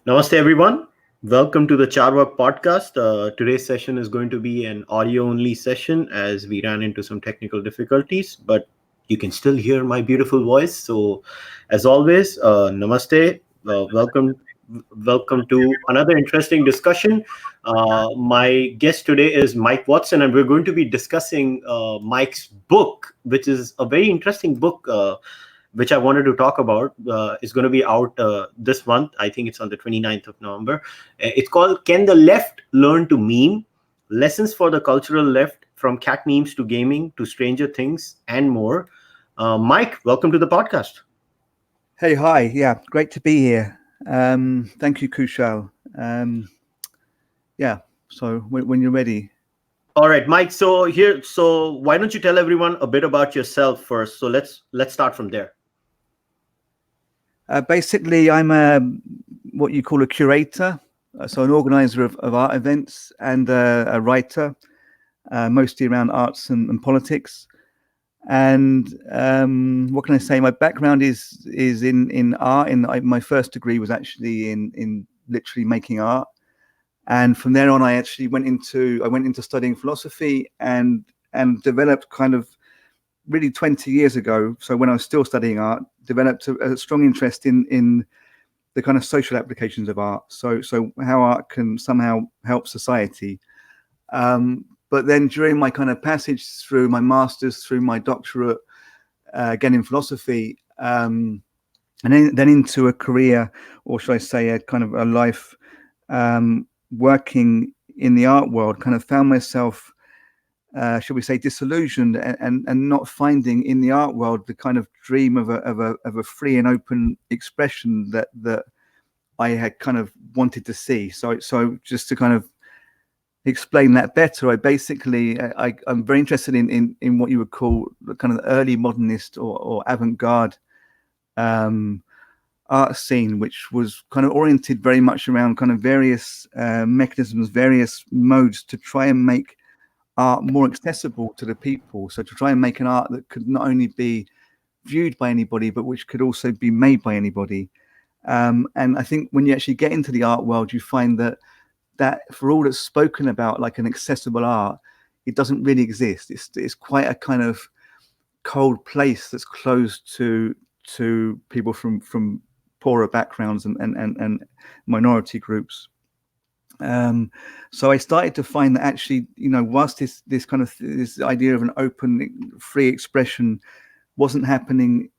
Namaste, everyone. Welcome to the Cārvāka podcast. Today's session is going to be an audio-only session as we ran into some technical difficulties, but you can still hear my beautiful voice. So, as always, namaste. Welcome to another interesting discussion. My guest today is Mike Watson, and we're going to be discussing Mike's book, which is a very interesting book. Which I wanted to talk about, is going to be out this month. I think it's on the 29th of November. It's called Can the Left Learn to Meme? Lessons for the Cultural Left, from cat memes to gaming to Stranger Things and more. Mike, welcome to the podcast. Hey, hi. Yeah, great to be here. Thank you, Kushal. So when you're ready. All right, Mike. So why don't you tell everyone a bit about yourself first? So let's start from there. Basically, I'm what you call a curator, so an organizer of art events and a writer, mostly around arts and politics. And what can I say? My background is in art. My first degree was actually in literally making art, and from there on, I actually went into studying philosophy and developed kind of really 20 years ago. So when I was still studying art, developed a strong interest in the kind of social applications of art. So how art can somehow help society. But then during my kind of passage through my master's, through my doctorate, again in philosophy, and then into a career, or should I say a kind of a life working in the art world, kind of found myself, should we say, disillusioned and not finding in the art world the kind of dream of a free and open expression that I had kind of wanted to see. So just to kind of explain that better, I'm very interested in what you would call the kind of early modernist or avant-garde art scene, which was kind of oriented very much around kind of various mechanisms, various modes to try and make art more accessible to the people. So to try and make an art that could not only be viewed by anybody, but which could also be made by anybody. And I think when you actually get into the art world, you find that for all that's spoken about like an accessible art, it doesn't really exist. It's quite a kind of cold place that's closed to people from poorer backgrounds and minority groups. So I started to find that actually, whilst this kind of this idea of an open, free expression wasn't happening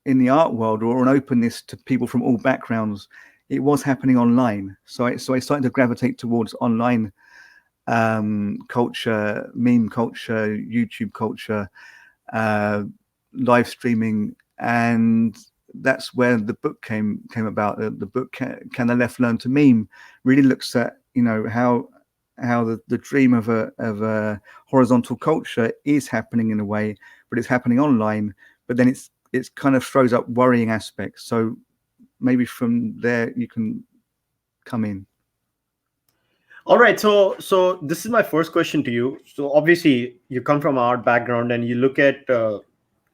in the art world, or an openness to people from all backgrounds, it was happening online. So I started to gravitate towards online culture, meme culture, YouTube culture, live streaming, and that's where the book came about. The book Can the Left Learn to Meme really looks at how the dream of a horizontal culture is happening in a way, but it's happening online. But then it's kind of throws up worrying aspects. So maybe from there you can come in. All right, so this is my first question to you. So obviously you come from art background and you look at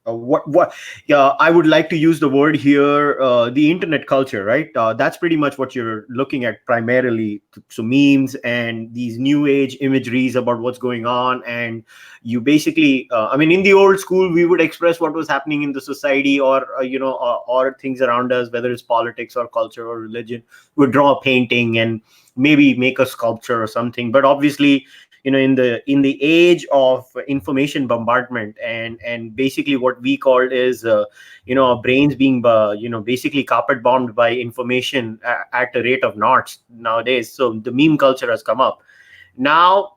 what I would like to use the word here, the internet culture, right? That's pretty much what you're looking at primarily. So memes and these new age imageries about what's going on, and you basically in the old school we would express what was happening in the society, or or things around us, whether it's politics or culture or religion. We would draw a painting and maybe make a sculpture or something. But obviously, in the age of information bombardment and basically what we called is our brains being basically carpet bombed by information at a rate of knots nowadays. So the meme culture has come up. Now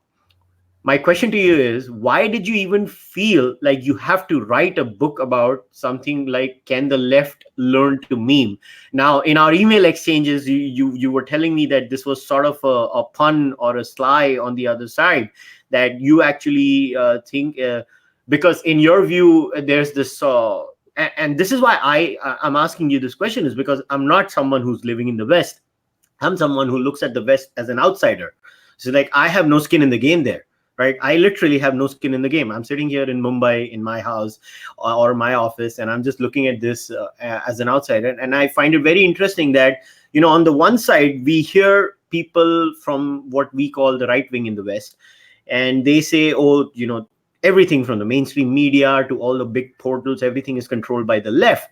my question to you is, why did you even feel like you have to write a book about something like Can the Left Learn to Meme? Now, in our email exchanges, you were telling me that this was sort of a pun or a sly on the other side, that you actually think, because in your view, there's this, and this is why I'm asking you this question, is because I'm not someone who's living in the West. I'm someone who looks at the West as an outsider. So like, I have no skin in the game there. Right, I literally have no skin in the game. I'm sitting here in Mumbai in my house or my office, and I'm just looking at this as an outsider. And I find it very interesting that on the one side, we hear people from what we call the right wing in the West, and they say, oh, everything from the mainstream media to all the big portals, everything is controlled by the left.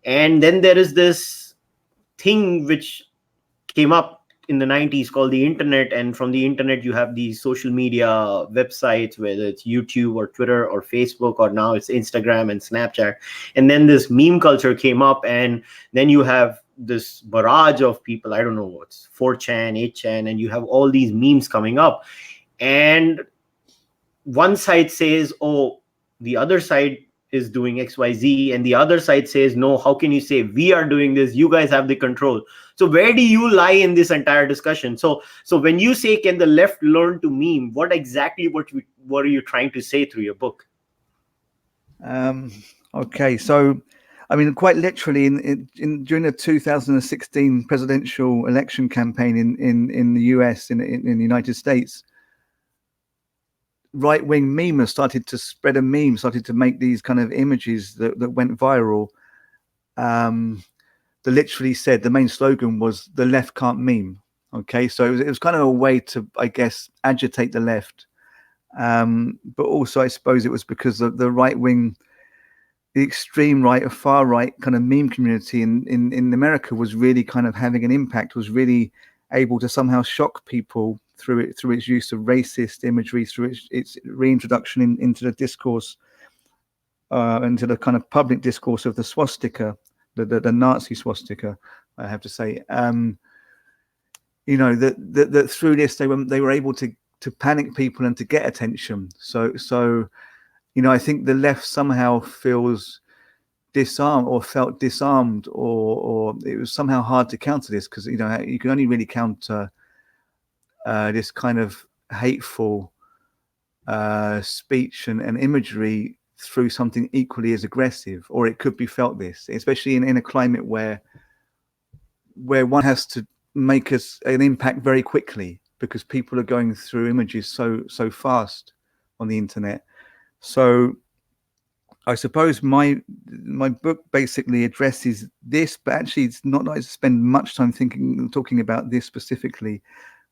And then there is this thing which came up in the 90s called the internet, and from the internet you have these social media websites, whether it's YouTube or Twitter or Facebook, or now it's Instagram and Snapchat. And then this meme culture came up, and then you have this barrage of people, I don't know what's 4chan, 8chan, and you have all these memes coming up, and one side says, oh, the other side is doing XYZ, and the other side says, no, how can you say we are doing this? You guys have the control. So where do you lie in this entire discussion? So when you say, can the left learn to meme, what are you trying to say through your book? Okay, so I mean, quite literally, during the 2016 presidential election campaign in the US, in the United States, right-wing memers started to spread a meme, started to make these kind of images that went viral. That literally said, the main slogan was, the left can't meme. Okay, so it was kind of a way to, I guess, agitate the left. But also, I suppose it was because of the right-wing, the extreme right or far right kind of meme community in America was really kind of having an impact, was really able to somehow shock people through its use of racist imagery, through its reintroduction into the discourse, into the kind of public discourse of the swastika, the Nazi swastika, I have to say. That through this they were able to panic people and to get attention. So I think the left somehow feels disarmed, or felt disarmed, or it was somehow hard to counter this, because you can only really counter this kind of hateful speech and imagery through something equally as aggressive, or it could be felt this, especially in a climate where one has to make an impact very quickly, because people are going through images so fast on the internet. So I suppose my book basically addresses this, but actually it's not like I spend much time talking about this specifically,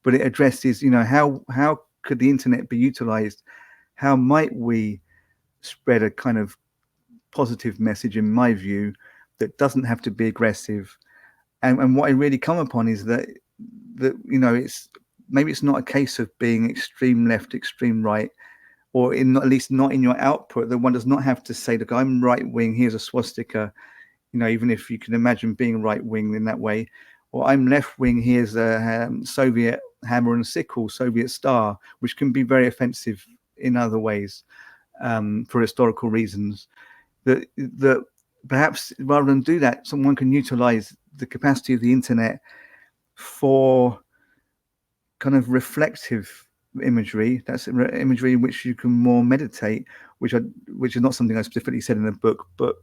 but it addresses, how could the internet be utilized? How might we spread a kind of positive message, in my view, that doesn't have to be aggressive? And what I really come upon is that it's not a case of being extreme left, extreme right, or at least not in your output, that one does not have to say, look, I'm right wing, here's a swastika, even if you can imagine being right wing in that way, or I'm left wing, here's a Soviet hammer and sickle, Soviet star, which can be very offensive in other ways, for historical reasons. That perhaps rather than do that, someone can utilize the capacity of the internet for kind of reflective imagery. That's imagery in which you can more meditate, which is not something I specifically said in the book, but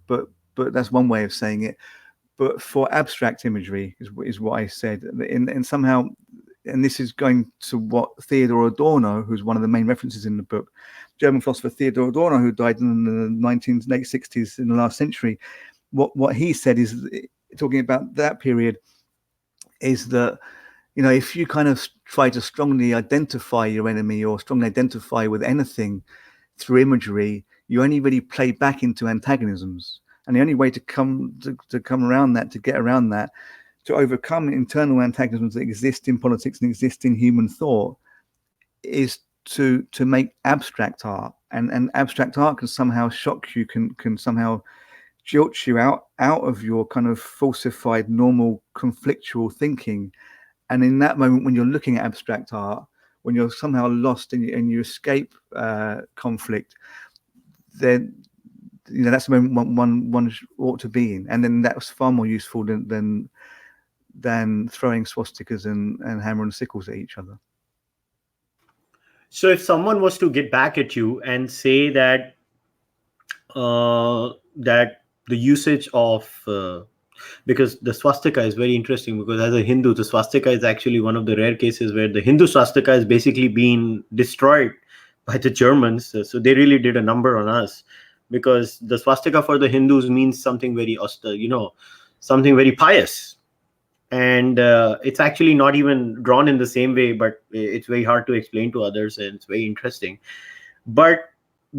that's one way of saying it. But for abstract imagery is what I said, and somehow, and this is going to what Theodor Adorno, who's one of the main references in the book, German philosopher Theodor Adorno, who died in the late 60s in the last century, what he said is, talking about that period, is that if you kind of try to strongly identify your enemy, or strongly identify with anything through imagery, you only really play back into antagonisms. And the only way to come around that, to get around that, to overcome internal antagonisms that exist in politics and exist in human thought, is to make abstract art. And abstract art can somehow shock you, can somehow jolt you out of your kind of falsified, normal, conflictual thinking. And in that moment, when you're looking at abstract art, when you're somehow lost and you escape conflict, then that's the moment one ought to be in. And then that's far more useful than throwing swastikas and hammer and sickles at each other. So if someone was to get back at you and say that that the usage of because the swastika is very interesting, because as a Hindu, the swastika is actually one of the rare cases where the Hindu swastika is basically being destroyed by the Germans. So they really did a number on us, because the swastika for the Hindus means something very austere, something very pious. and it's actually not even drawn in the same way, but it's very hard to explain to others, and it's very interesting. But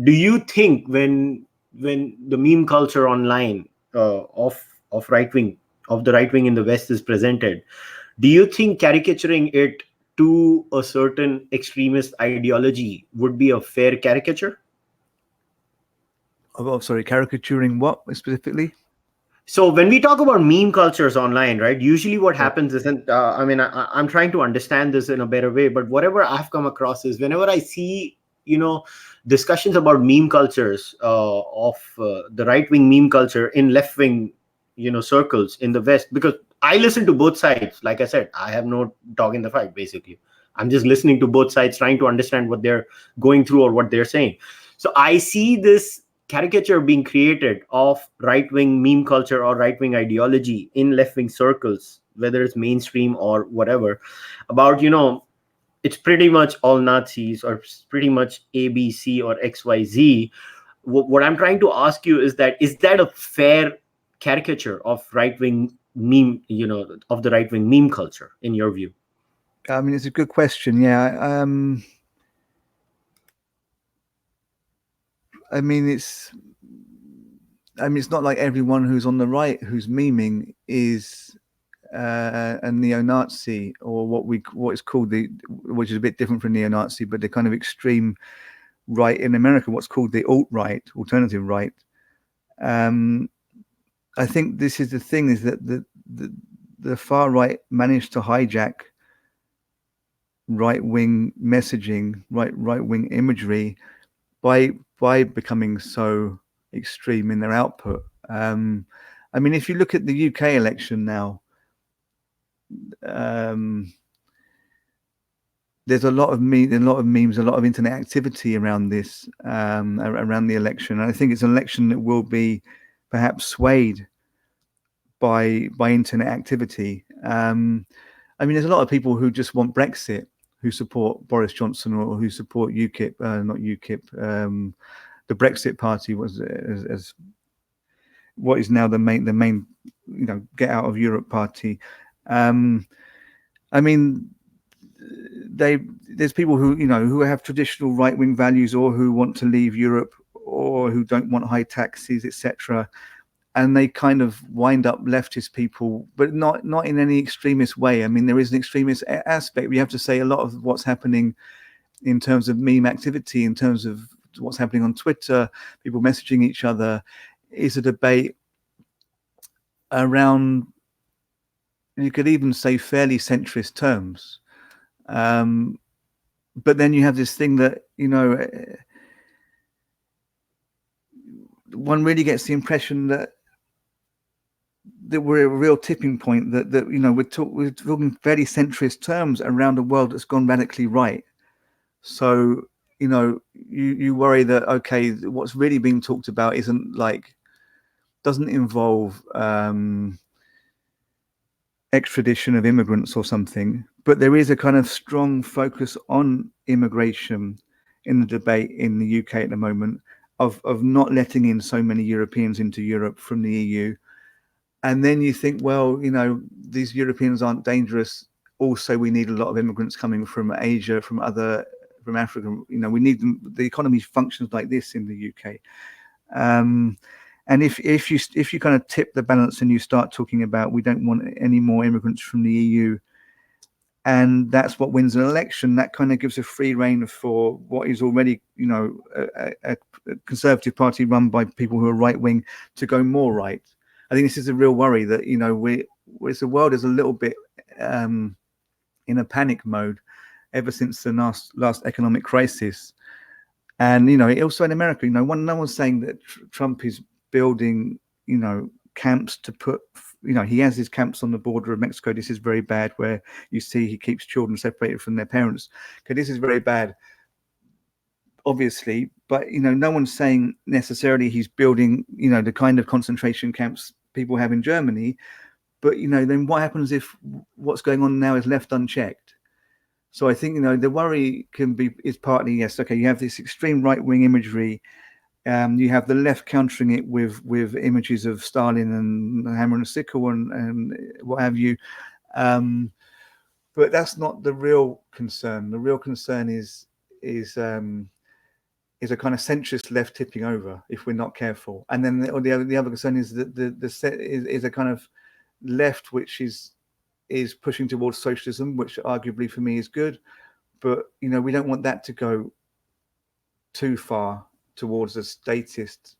do you think when the meme culture online of right wing of the right wing in the West is presented, do you think caricaturing it to a certain extremist ideology would be a fair caricature? Oh, sorry, caricaturing what specifically? So when we talk about meme cultures online, right, usually what Yeah. happens isn't, I mean, I'm trying to understand this in a better way, but whatever I've come across is whenever I see, discussions about meme cultures of the right wing meme culture in left wing, circles in the West, because I listen to both sides. Like I said, I have no dog in the fight, basically. I'm just listening to both sides, trying to understand what they're going through or what they're saying. So I see this caricature being created of right-wing meme culture or right-wing ideology in left-wing circles, whether it's mainstream or whatever, about, it's pretty much all Nazis or it's pretty much ABC or XYZ. What I'm trying to ask you is that a fair caricature of right-wing meme, of the right-wing meme culture in your view? I mean, it's a good question. Yeah. I mean, it's not like everyone who's on the right who's memeing is a neo-Nazi, or what is called which is a bit different from neo-Nazi, but the kind of extreme right in America, what's called the alt-right, alternative right. I think this is the thing, is that the far right managed to hijack right-wing messaging, right-wing imagery by becoming so extreme in their output. I mean, if you look at the UK election now, there's a lot of memes, a lot of internet activity around this, around the election. And I think it's an election that will be perhaps swayed by internet activity. I mean, there's a lot of people who just want Brexit, who support Boris Johnson, or who support UKIP, not UKIP, the Brexit Party was as what is now the main, get out of Europe party. I mean, there's people who have traditional right-wing values, or who want to leave Europe, or who don't want high taxes, etc. And they kind of wind up leftist people, but not in any extremist way. I mean, there is an extremist aspect. We have to say a lot of what's happening in terms of meme activity, in terms of what's happening on Twitter, people messaging each other, is a debate around, you could even say, fairly centrist terms. But then you have this thing that, one really gets the impression that we're at a real tipping point, that we're talking fairly centrist terms around a world that's gone radically right. So, you worry that, okay, what's really being talked about doesn't involve extradition of immigrants or something, but there is a kind of strong focus on immigration in the debate in the UK at the moment, of not letting in so many Europeans into Europe from the EU. And then you think, well, these Europeans aren't dangerous. Also, we need a lot of immigrants coming from Asia, from Africa. We need them. The economy functions like this in the UK. And if you kind of tip the balance and you start talking about, we don't want any more immigrants from the EU, and that's what wins an election, that kind of gives a free rein for what is already, a Conservative Party run by people who are right wing, to go more right. I think this is a real worry, that the world is a little bit in a panic mode ever since the last economic crisis. And also in America, no one's saying that Trump is building camps to put, he has his camps on the border of Mexico. This is very bad, where you see he keeps children separated from their parents. Okay, this is very bad, obviously, but no one's saying necessarily he's building the kind of concentration camps people have in Germany. But then what happens if what's going on now is left unchecked? So I think the worry is partly, yes, okay, you have this extreme right-wing imagery, you have the left countering it with images of Stalin and the hammer and sickle and what have you, But that's not the real concern. The real concern is a kind of centrist left tipping over if we're not careful. And then the other concern is that is a kind of left which is pushing towards socialism, which arguably for me is good. But we don't want that to go too far towards a statist,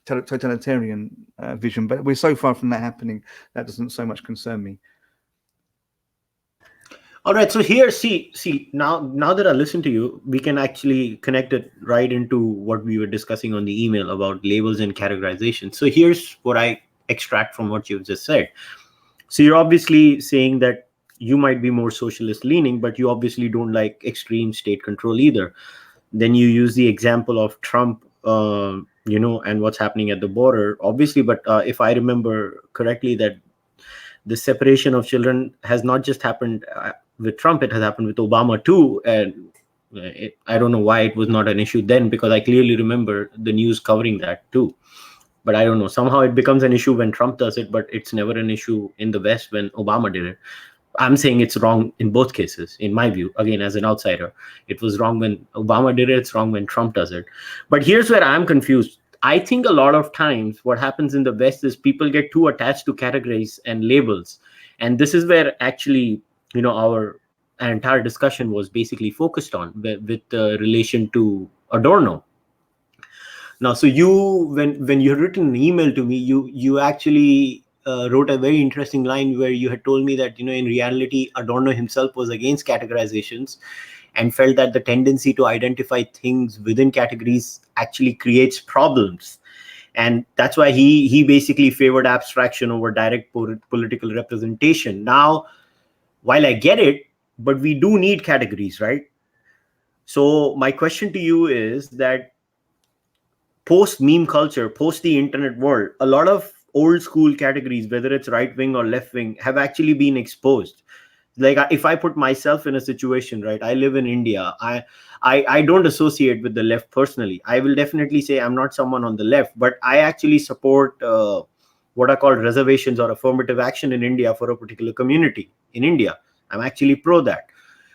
totalitarian vision. But we're so far from that happening, that doesn't so much concern me. All right, so here, see, now that I listen to you, we can actually connect it right into what we were discussing on the email about labels and categorization. So here's what I extract from what you've just said. So you're obviously saying that you might be more socialist leaning, but you obviously don't like extreme state control either. Then you use the example of Trump, and what's happening at the border, obviously. But if I remember correctly, that the separation of children has not just happened with Trump, it has happened with Obama too. And I don't know why it was not an issue then, because I clearly remember the news covering that too. But I don't know, somehow it becomes an issue when Trump does it, but it's never an issue in the West when Obama did it. I'm saying it's wrong in both cases, in my view. Again, as an outsider, it was wrong when Obama did it, it's wrong when Trump does it. But here's where I'm confused. I think a lot of times what happens in the West is people get too attached to categories and labels. And this is where actually, our entire discussion was basically focused on with relation to Adorno. Now, so when you had written an email to me, you actually wrote a very interesting line where you had told me that, in reality, Adorno himself was against categorizations and felt that the tendency to identify things within categories actually creates problems. And that's why he basically favored abstraction over direct political representation. Now, while I get it, but we do need categories, right? So my question to you is that post meme culture, post the internet world, a lot of old school categories, whether it's right wing or left wing, have actually been exposed. Like if I put myself in a situation, right, I live in India, I don't associate with the left personally. I will definitely say I'm not someone on the left, but I actually support what are called reservations or affirmative action in India for a particular community in India. I'm actually pro that.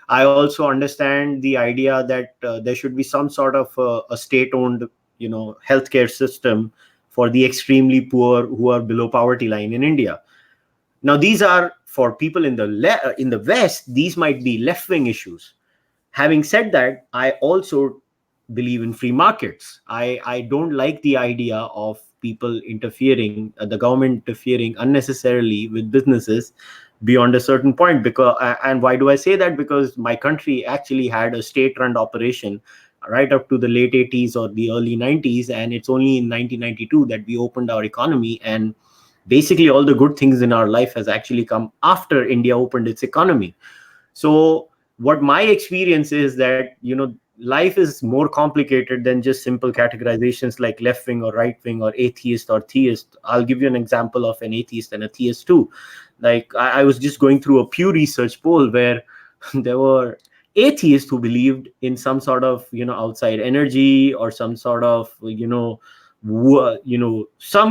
I also understand the idea that there should be some sort of a state-owned, healthcare system for the extremely poor who are below poverty line in India. Now, these are for people in the West. These might be left-wing issues. Having said that, I also believe in free markets. I don't like the idea of people interfering, the government interfering unnecessarily with businesses beyond a certain point. And why do I say that? Because my country actually had a state-run operation right up to the late 80s or the early 90s, and it's only in 1992 that we opened our economy. And basically all the good things in our life has actually come after India opened its economy. So what my experience is that, life is more complicated than just simple categorizations like left wing or right wing or atheist or theist. I'll give you an example of an atheist and a theist too. Like I was just going through a Pew Research poll where there were atheists who believed in some sort of, outside energy or some sort of, some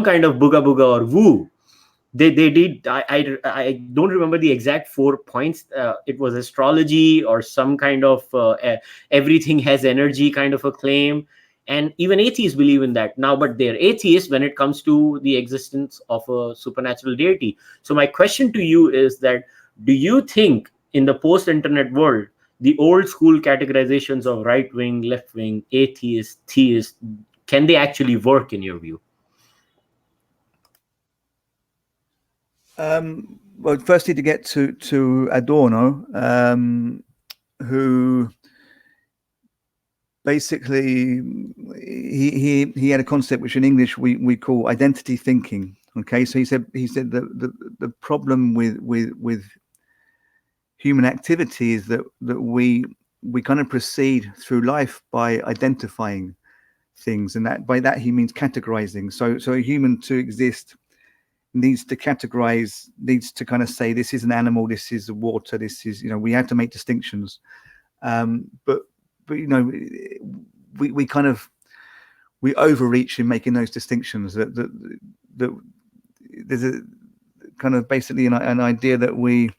kind of booga booga or woo. They did. I don't remember the exact 4 points. It was astrology or some kind of everything has energy kind of a claim. And even atheists believe in that now, but they're atheists when it comes to the existence of a supernatural deity. So my question to you is that, do you think in the post-internet world, the old school categorizations of right wing, left wing, atheist, theist, can they actually work in your view? Well, firstly, to get to Adorno, who basically he had a concept which in English we call identity thinking. Okay, so he said the problem with human activity is that we kind of proceed through life by identifying things, and that by that he means categorizing. So a human to exist needs to categorize, needs to kind of say this is an animal, this is water, this is, we have to make distinctions. But we kind of we overreach in making those distinctions. That there's a kind of basically an idea that we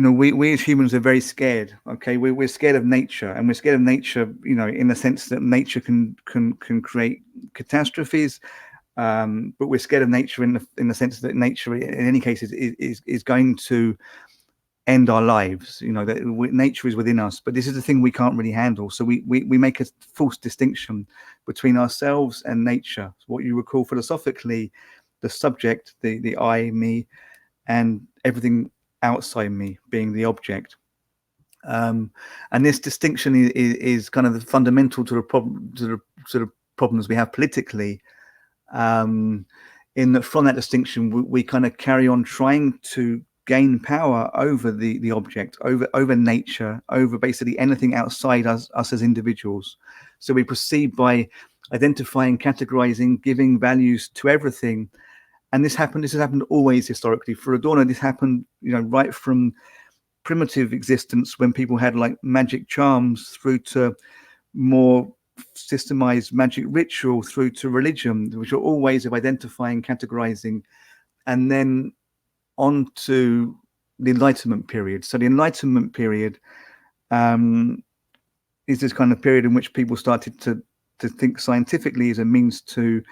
we as humans are very scared. Okay, we're scared of nature, and we're scared of nature, in the sense that nature can create catastrophes. But we're scared of nature in the sense that nature, in any case, is going to end our lives. That nature is within us, but this is the thing we can't really handle. So we make a false distinction between ourselves and nature. What you would call philosophically the subject, the I, me, and everything outside me being the object. And this distinction is kind of fundamental to the problem, to the sort of problems we have politically. In that from that distinction, we kind of carry on trying to gain power over the object, over nature, over basically anything outside us as individuals. So we proceed by identifying, categorizing, giving values to everything. And this has happened always historically. For Adorno, this happened, right from primitive existence, when people had like magic charms, through to more systemized magic ritual, through to religion, which are all ways of identifying, categorizing, and then on to the Enlightenment period. So the Enlightenment period is this kind of period in which people started to think scientifically as a means to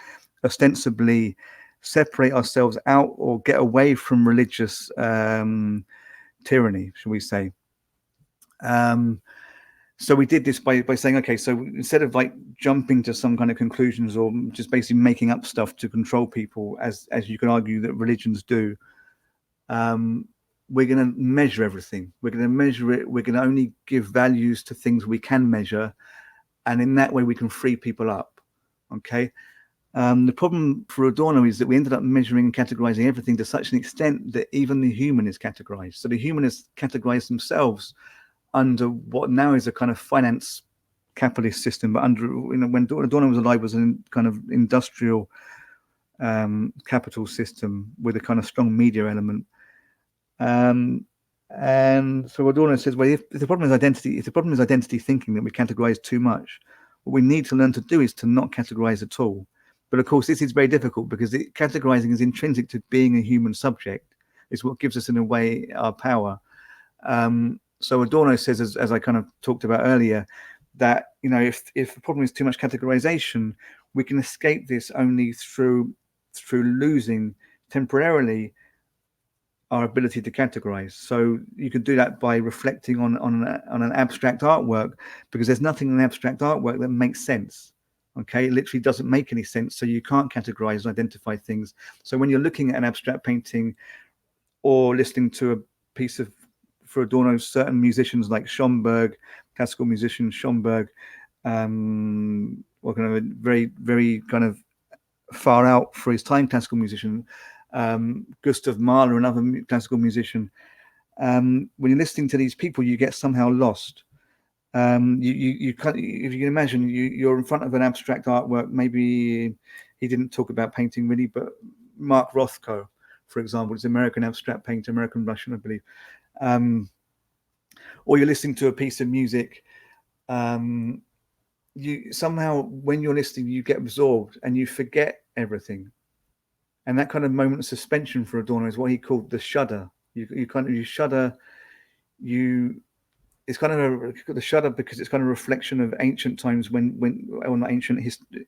ostensibly separate ourselves out or get away from religious tyranny, shall we say. So we did this by saying, okay, so instead of like jumping to some kind of conclusions or just basically making up stuff to control people, as you can argue that religions do, we're going to measure everything. We're going to measure it. We're going to only give values to things we can measure. And in that way, we can free people up. Okay. The problem for Adorno is that we ended up measuring and categorizing everything to such an extent that even the human is categorized. So the human is categorized themselves under what now is a kind of finance capitalist system, but under, when Adorno was alive, was a kind of industrial capital system with a kind of strong media element. And so Adorno says, well, if the problem is identity thinking, that we categorize too much, what we need to learn to do is to not categorize at all. But of course, this is very difficult because categorizing is intrinsic to being a human subject. It's what gives us, in a way, our power. So Adorno says, as I kind of talked about earlier, that if the problem is too much categorization, we can escape this only through losing temporarily our ability to categorize. So you can do that by reflecting on an abstract artwork, because there's nothing in abstract artwork that makes sense. Okay, it literally doesn't make any sense. So you can't categorize and identify things. So when you're looking at an abstract painting or listening to a piece of, for Adorno, certain musicians like Schomburg, classical musician Schomburg, or kind of a very, very kind of far out for his time classical musician, Gustav Mahler, another classical musician. When you're listening to these people, you get somehow lost. You can't, if you can imagine, you're in front of an abstract artwork. Maybe he didn't talk about painting really, but Mark Rothko, for example, is an American abstract painter, American Russian, I believe. Or you're listening to a piece of music. You somehow, when you're listening, you get absorbed and you forget everything. And that kind of moment of suspension for Adorno is what he called the shudder. You shudder. It's kind of the shudder because it's kind of a reflection of ancient times when not ancient history.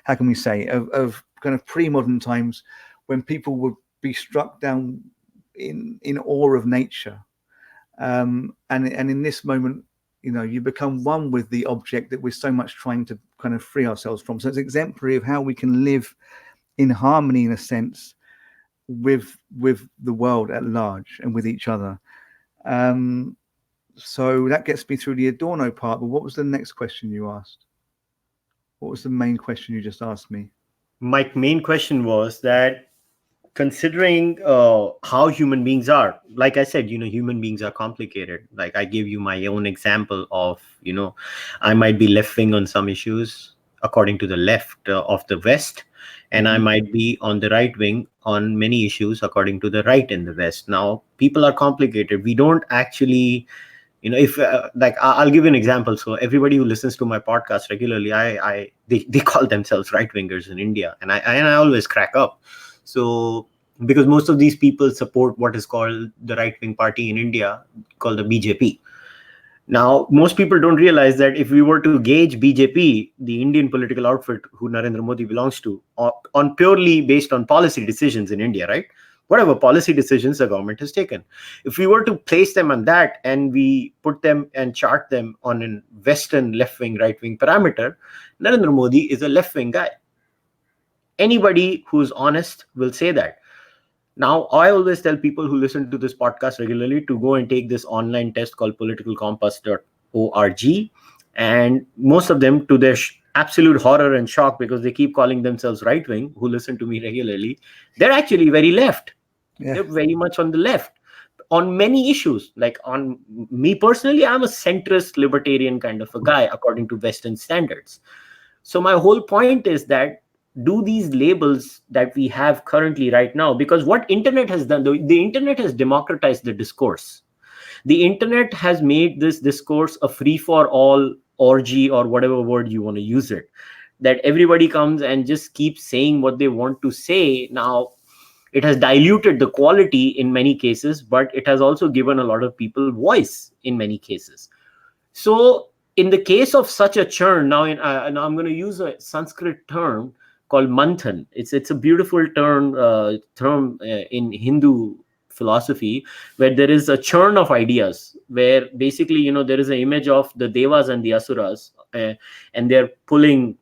How can we say of kind of pre-modern times when people would be struck down in awe of nature, and in this moment, you become one with the object that we're so much trying to kind of free ourselves from. So it's exemplary of how we can live in harmony, in a sense, with the world at large and with each other. So that gets me through the Adorno part. But what was the next question you asked? What was the main question you just asked me? My main question was that, considering how human beings are, like I said, human beings are complicated. Like I gave you my own example of, I might be left wing on some issues according to the left of the West, and I might be on the right wing on many issues according to the right in the West. Now, people are complicated. We don't actually, if like I'll give you an example. So everybody who listens to my podcast regularly, they call themselves right wingers in India, and I always crack up. So because most of these people support what is called the right-wing party in India, called the BJP. Now, most people don't realize that if we were to gauge BJP, the Indian political outfit who Narendra Modi belongs to, on purely based on policy decisions in India, right? Whatever policy decisions the government has taken, if we were to place them on that and we put them and chart them on a Western left-wing, right-wing parameter, Narendra Modi is a left-wing guy. Anybody who's honest will say that. Now, I always tell people who listen to this podcast regularly to go and take this online test called politicalcompass.org. And most of them, to their absolute horror and shock, because they keep calling themselves right wing, who listen to me regularly, they're actually very left. Yeah. They're very much on the left on many issues. Like on me personally, I'm a centrist libertarian kind of a guy, according to Western standards. So my whole point is that, do these labels that we have currently right now, because what internet has done, the internet has democratized the discourse. The internet has made this discourse a free for all orgy, or whatever word you want to use it, that everybody comes and just keeps saying what they want to say. Now, it has diluted the quality in many cases, but it has also given a lot of people voice in many cases. So in the case of such a churn, now now I'm going to use a Sanskrit term called manthan. It's a beautiful term in Hindu philosophy, where there is a churn of ideas, where basically, there is an image of the devas and the asuras, and they're pulling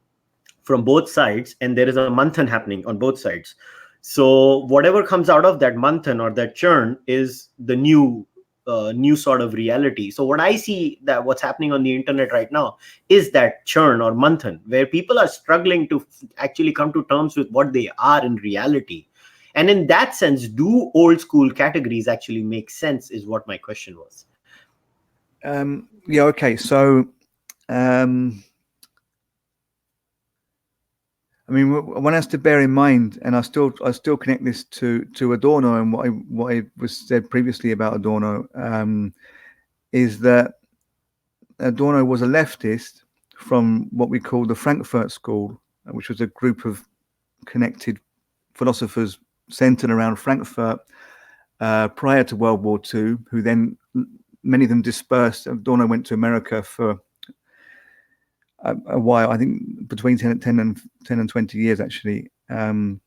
from both sides, and there is a manthan happening on both sides. So whatever comes out of that manthan or that churn is the new sort of reality. So what I see, that what's happening on the internet right now is that churn or manthan, where people are struggling to actually come to terms with what they are in reality. And in that sense, do old school categories actually make sense, is what my question was. Yeah, okay. So I mean, one has to bear in mind, and I still connect this to Adorno and what I was said previously about Adorno, is that Adorno was a leftist from what we call the Frankfurt School, which was a group of connected philosophers centered around Frankfurt prior to World War II, who then, many of them dispersed. Adorno went to America for a while, I think between 10 and 20 years, actually. But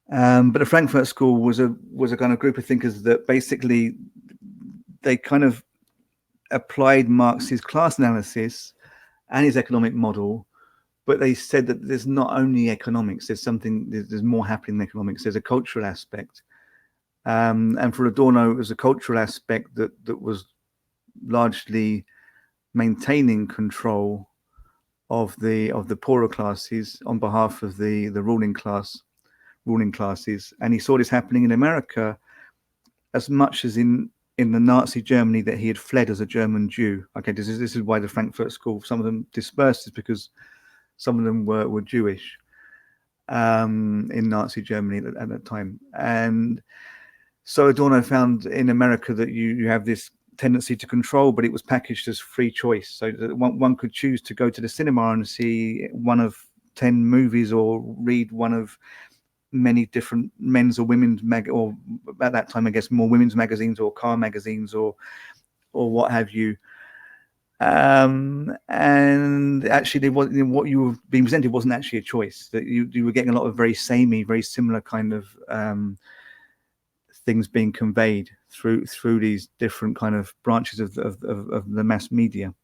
the Frankfurt School was a kind of group of thinkers that basically they kind of applied Marx's class analysis and his economic model, but they said that there's not only economics, there's more happening in economics. There's a cultural aspect, and for Adorno, it was a cultural aspect that was largely maintaining control of the poorer classes on behalf of the ruling classes. And he saw this happening in America as much as in the Nazi Germany that he had fled as a German Jew. Okay, this is why the Frankfurt School, some of them dispersed, is because some of them were Jewish in Nazi Germany at that time. And so Adorno found in America that you have this tendency to control, but it was packaged as free choice. So that one could choose to go to the cinema and see one of 10 movies, or read one of many different men's or women's or at that time, I guess, more women's magazines or car magazines or what have you. And actually, what you were being presented wasn't actually a choice. That you were getting a lot of very samey, very similar kind of things being conveyed through these different kind of branches of the mass media,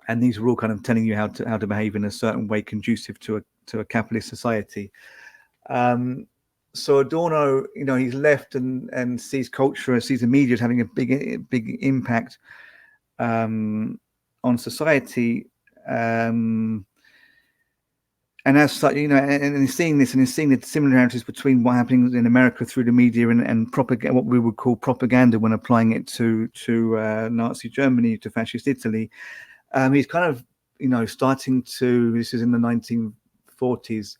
and these were all kind of telling you how to behave in a certain way conducive to a capitalist society. So Adorno, he's left and sees culture and sees the media as having a big impact on society, and as such, and he's seeing this, and he's seeing the similarities between what happening in America through the media and propaganda, what we would call propaganda, when applying it to Nazi Germany, to fascist Italy. He's kind of, starting to, this is in the 1940s,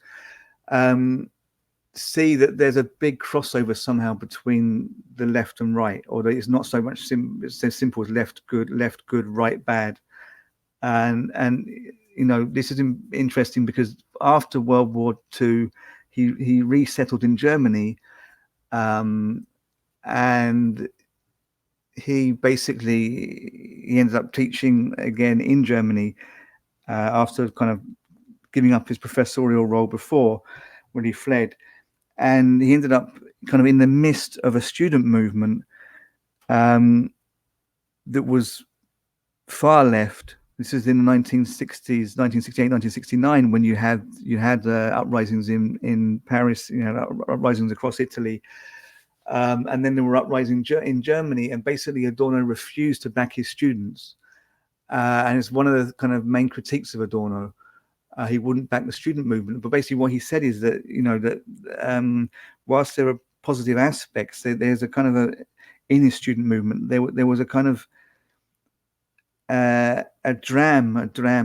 see that there's a big crossover somehow between the left and right, or that it's not so much it's as simple as left good, right bad. And this is interesting because after World War II, he resettled in Germany, and he ended up teaching again in Germany after kind of giving up his professorial role before, when he fled. And he ended up kind of in the midst of a student movement that was far left. This is in the 1960s, 1968, 1969, when you had uprisings in Paris, uprisings across Italy. And then there were uprisings in Germany, and basically Adorno refused to back his students. And it's one of the kind of main critiques of Adorno. He wouldn't back the student movement, but basically what he said is that whilst there are positive aspects, there's a kind of in his student movement there was a kind of a dram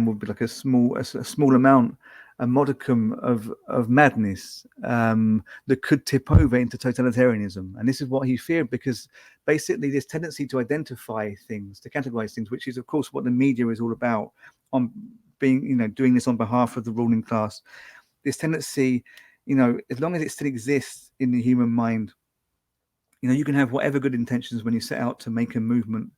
would be like a small amount, a modicum of madness that could tip over into totalitarianism. And this is what he feared, because basically this tendency to identify things, to categorize things, which is of course what the media is all about, on being, doing this on behalf of the ruling class. This tendency, as long as it still exists in the human mind, you can have whatever good intentions when you set out to make a movement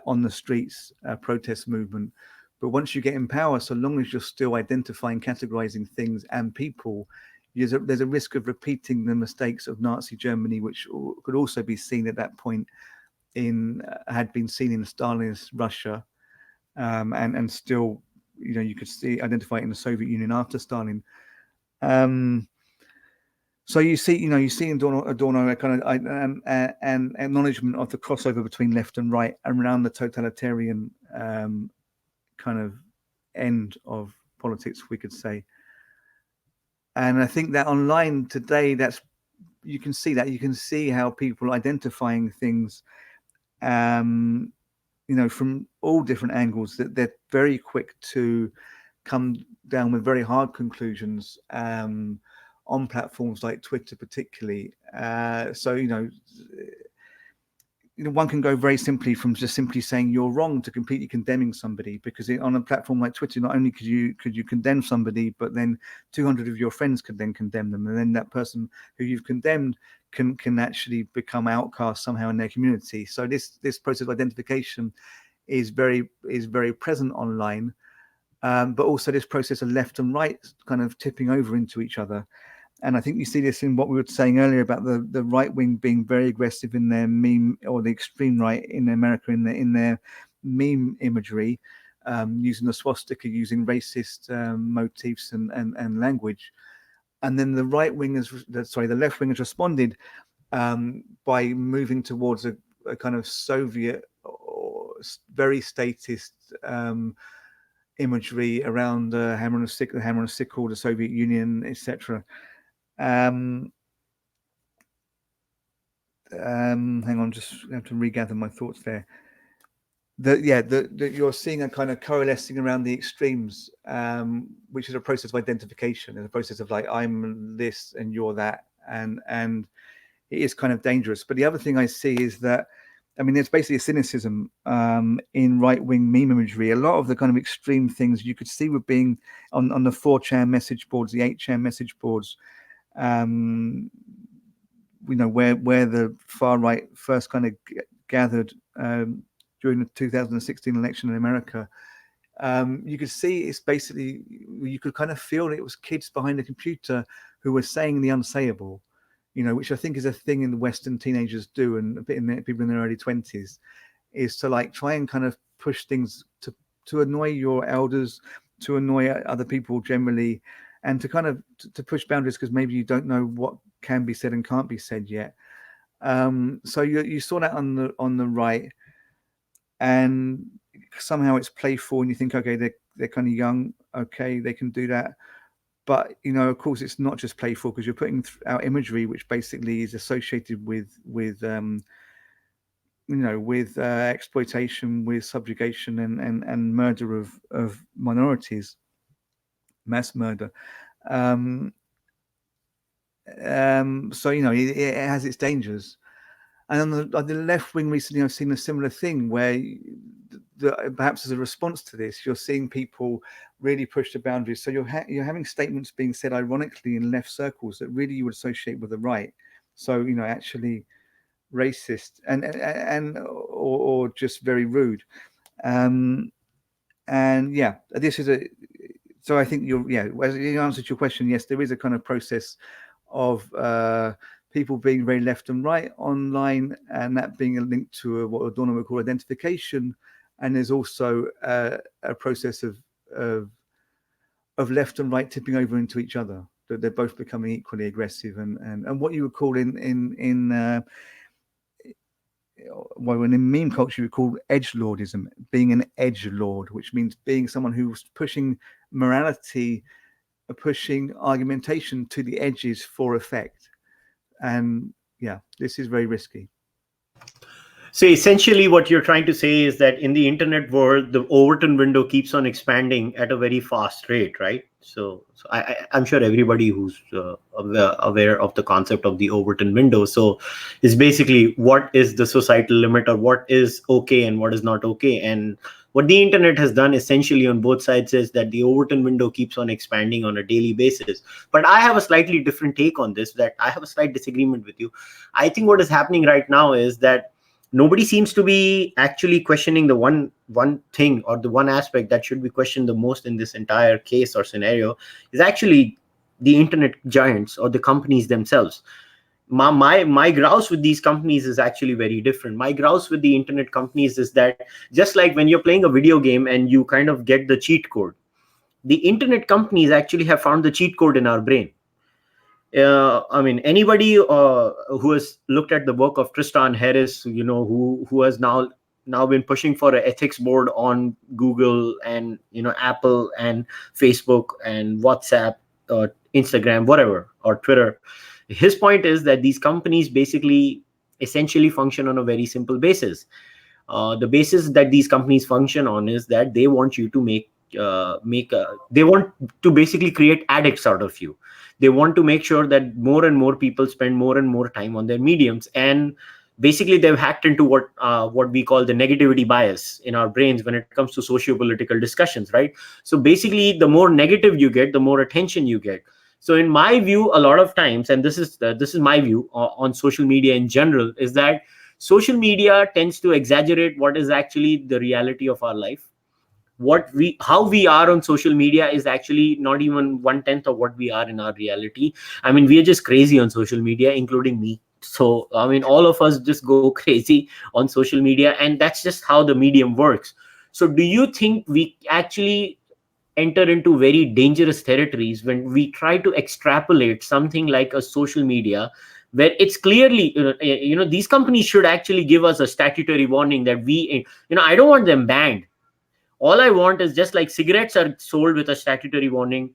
on the streets, protest movement. But once you get in power, so long as you're still identifying, categorizing things and people, there's a risk of repeating the mistakes of Nazi Germany, which could also be seen at that point had been seen in Stalinist Russia, and still, you could identify it in the Soviet Union after Stalin. So you see in Adorno a kind of an acknowledgement of the crossover between left and right around the totalitarian kind of end of politics, we could say. And I think that online today, you can see how people are identifying things, from all different angles, that they're very quick to come down with very hard conclusions on platforms like Twitter, particularly. So one can go very simply from just simply saying you're wrong to completely condemning somebody, because on a platform like Twitter, not only could you condemn somebody, but then 200 of your friends could then condemn them, and then that person who you've condemned can actually become outcast somehow in their community. So this process of identification is very present online, but also this process of left and right kind of tipping over into each other. And I think you see this in what we were saying earlier about the right wing being very aggressive in their meme, or the extreme right in America in their meme imagery, using the swastika, using racist motifs and language. And then the left wing has responded by moving towards a kind of Soviet or very statist imagery around the hammer and sickle, the Soviet Union, etc. Hang on, just have to regather my thoughts there. You're seeing a kind of coalescing around the extremes, which is a process of identification, and a process of like, I'm this and you're that, and it is kind of dangerous. But the other thing I see is that, there's basically a cynicism in right-wing meme imagery. A lot of the kind of extreme things you could see were being on the 4chan message boards, the 8chan message boards, where the far right first kind of gathered during the 2016 election in America. You could see it's basically, you could kind of feel it was kids behind a computer who were saying the unsayable, which I think is a thing in the Western teenagers do, and a bit in people in their early 20s, is to like try and kind of push things to annoy your elders, to annoy other people generally, and to kind of to push boundaries, because maybe you don't know what can be said and can't be said yet. So you saw that on the right, and somehow it's playful, and you think, okay, they're kind of young, okay, they can do that. But of course, it's not just playful, because you're putting out imagery which basically is associated with exploitation, with subjugation, and murder of minorities, mass murder. So it has its dangers. And on the left wing recently, I've seen a similar thing where perhaps as a response to this, you're seeing people really push the boundaries. So you're having statements being said ironically in left circles that really you would associate with the right. So actually racist and or just very rude. And yeah, this is so I think as you answered your question, yes, there is a kind of process of people being very left and right online, and that being a link to what Adorno would call identification. And there's also a process of left and right tipping over into each other, that they're both becoming equally aggressive, and what you would call in meme culture you would call edgelordism, being an edgelord, which means being someone who's pushing morality, pushing argumentation to the edges for effect. And yeah, this is very risky. So essentially what you're trying to say is that in the internet world, the Overton window keeps on expanding at a very fast rate, right? So I'm sure everybody who's aware of the concept of the Overton window. So it's basically what is the societal limit, or what is okay and what is not okay. And what the internet has done essentially on both sides is that the Overton window keeps on expanding on a daily basis. But I have a slightly different take on this, that I have a slight disagreement with you. I think what is happening right now is that nobody seems to be actually questioning the one thing, or the one aspect that should be questioned the most in this entire case or scenario is actually the internet giants or the companies themselves. My grouse with these companies is actually very different. My grouse with the internet companies is that just like when you're playing a video game and you kind of get the cheat code, the internet companies actually have found the cheat code in our brain. I mean, anybody who has looked at the work of Tristan Harris, who has now been pushing for an ethics board on Google and Apple and Facebook and WhatsApp, Instagram, whatever, or Twitter. His point is that these companies basically essentially function on a very simple basis. The basis that these companies function on is that they want you to they want to basically create addicts out of you. They want to make sure that more and more people spend more and more time on their mediums, and basically they've hacked into what we call the negativity bias in our brains when it comes to socio-political discussions, right? So basically, the more negative you get, the more attention you get. So in my view, a lot of times, and this is my view on social media in general, is that social media tends to exaggerate what is actually the reality of our life. How we are on social media is actually not even 1/10 of what we are in our reality. I mean, we are just crazy on social media, including me. So I mean, all of us just go crazy on social media, and that's just how the medium works. So do you think we actually enter into very dangerous territories when we try to extrapolate something like a social media, where it's clearly these companies should actually give us a statutory warning that I don't want them banned. All I want is, just like cigarettes are sold with a statutory warning,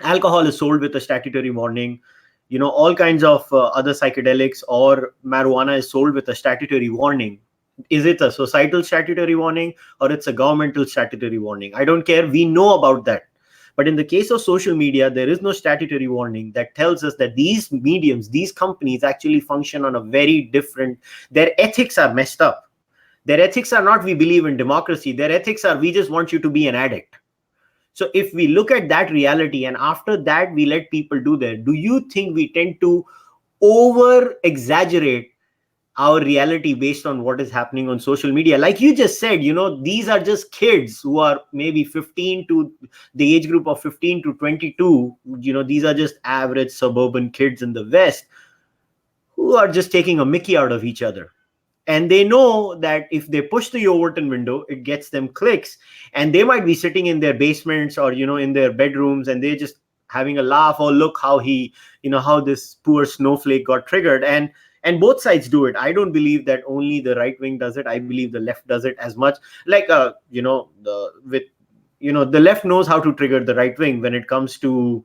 alcohol is sold with a statutory warning, all kinds of other psychedelics or marijuana is sold with a statutory warning. Is it a societal statutory warning or it's a governmental statutory warning? I don't care. We know about that. But in the case of social media, there is no statutory warning that tells us that these mediums, these companies actually function on a very different, their ethics are messed up. Their ethics are not, we believe in democracy. Their ethics are, we just want you to be an addict. So if we look at that reality and after that we let people do that, do you think we tend to over exaggerate our reality based on what is happening on social media? Like you just said, these are just kids who are maybe 15 to the age group of 15 to 22. These are just average suburban kids in the West who are just taking a mickey out of each other. And they know that if they push the Overton window, it gets them clicks. And they might be sitting in their basements or, in their bedrooms, and they're just having a laugh. Oh, look how how this poor snowflake got triggered. And both sides do it. I don't believe that only the right wing does it. I believe the left does it as much. Like, the left knows how to trigger the right wing when it comes to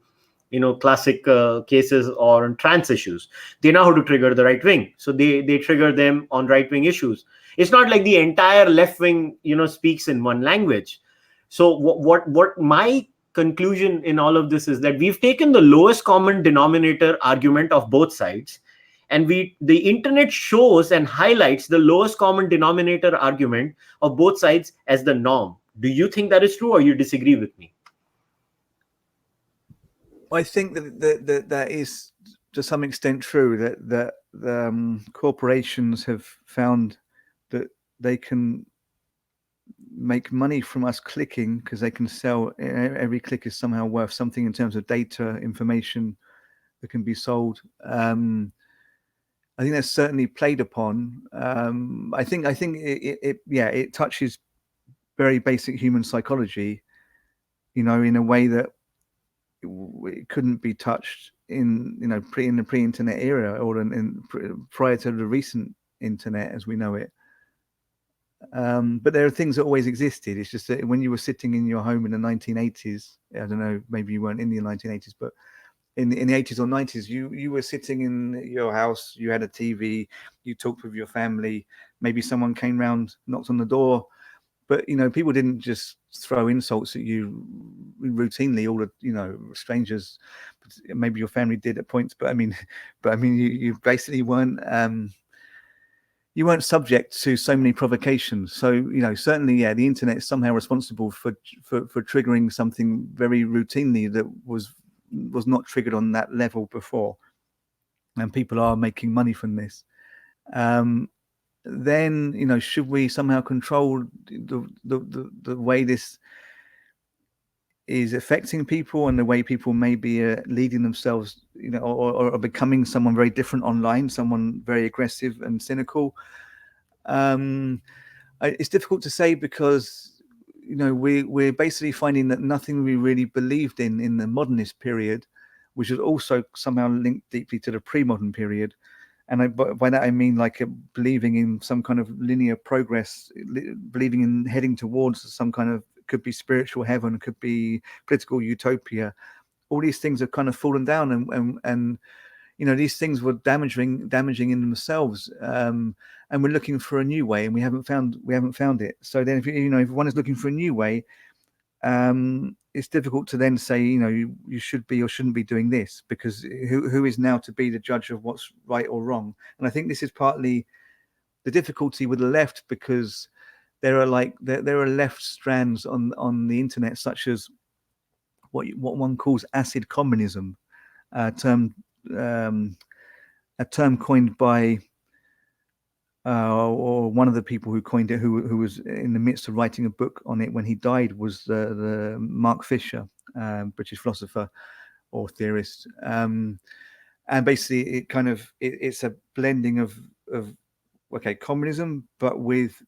classic cases or trans issues. They know how to trigger the right wing, so they trigger them on right wing issues. It's not like the entire left wing speaks in one language. So what my conclusion in all of this is that we've taken the lowest common denominator argument of both sides, And the internet shows and highlights the lowest common denominator argument of both sides as the norm. Do you think that is true, or you disagree with me? I think that is to some extent true, that corporations have found that they can make money from us clicking, because they can sell, every click is somehow worth something in terms of data, information that can be sold. I think that's certainly played upon. I think it touches very basic human psychology, in a way that it couldn't be touched in the pre-internet era, or prior to the recent internet as we know it. But there are things that always existed. It's just that when you were sitting in your home in the 1980s, I don't know, maybe you weren't in the 1980s, but in the 80s or 90s, you were sitting in your house, you had a TV, you talked with your family, maybe someone came round, knocked on the door, but people didn't just throw insults at you routinely. All the strangers, maybe your family did at points, but I mean you basically weren't subject to so many provocations. So certainly, the internet is somehow responsible for triggering something very routinely that was not triggered on that level before, and people are making money from this. Then should we somehow control the way this is affecting people, and the way people may be leading themselves, or becoming someone very different online, someone very aggressive and cynical? It's difficult to say, because we're basically finding that nothing we really believed in the modernist period, which is also somehow linked deeply to the pre-modern period. And by that I mean like believing in some kind of linear progress, believing in heading towards some kind of, could be spiritual heaven, could be political utopia. All these things have kind of fallen down, and these things were damaging in themselves, and we're looking for a new way, and we haven't found it. So then, if one is looking for a new way, it's difficult to then say, you should be or shouldn't be doing this, because who is now to be the judge of what's right or wrong? And I think this is partly the difficulty with the left, because there are left strands on the internet, such as what one calls acid communism, a term coined by or one of the people who coined it, who was in the midst of writing a book on it when he died, was the Mark Fisher, British philosopher or theorist. And basically, it's a blending of communism, but with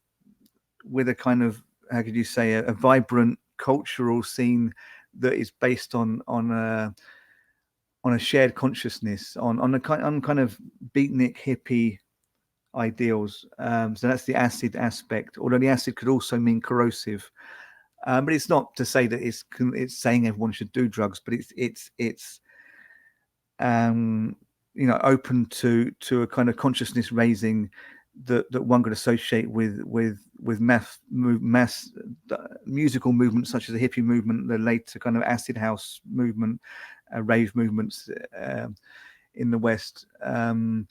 a kind of, how could you say, a vibrant cultural scene that is based on a shared consciousness, on kind of beatnik hippie ideals. So that's the acid aspect, although the acid could also mean corrosive. But it's not to say that it's saying everyone should do drugs, but it's open to a kind of consciousness raising that one could associate with mass musical movements, such as the hippie movement, the later kind of acid house movement, rave movements in the West. So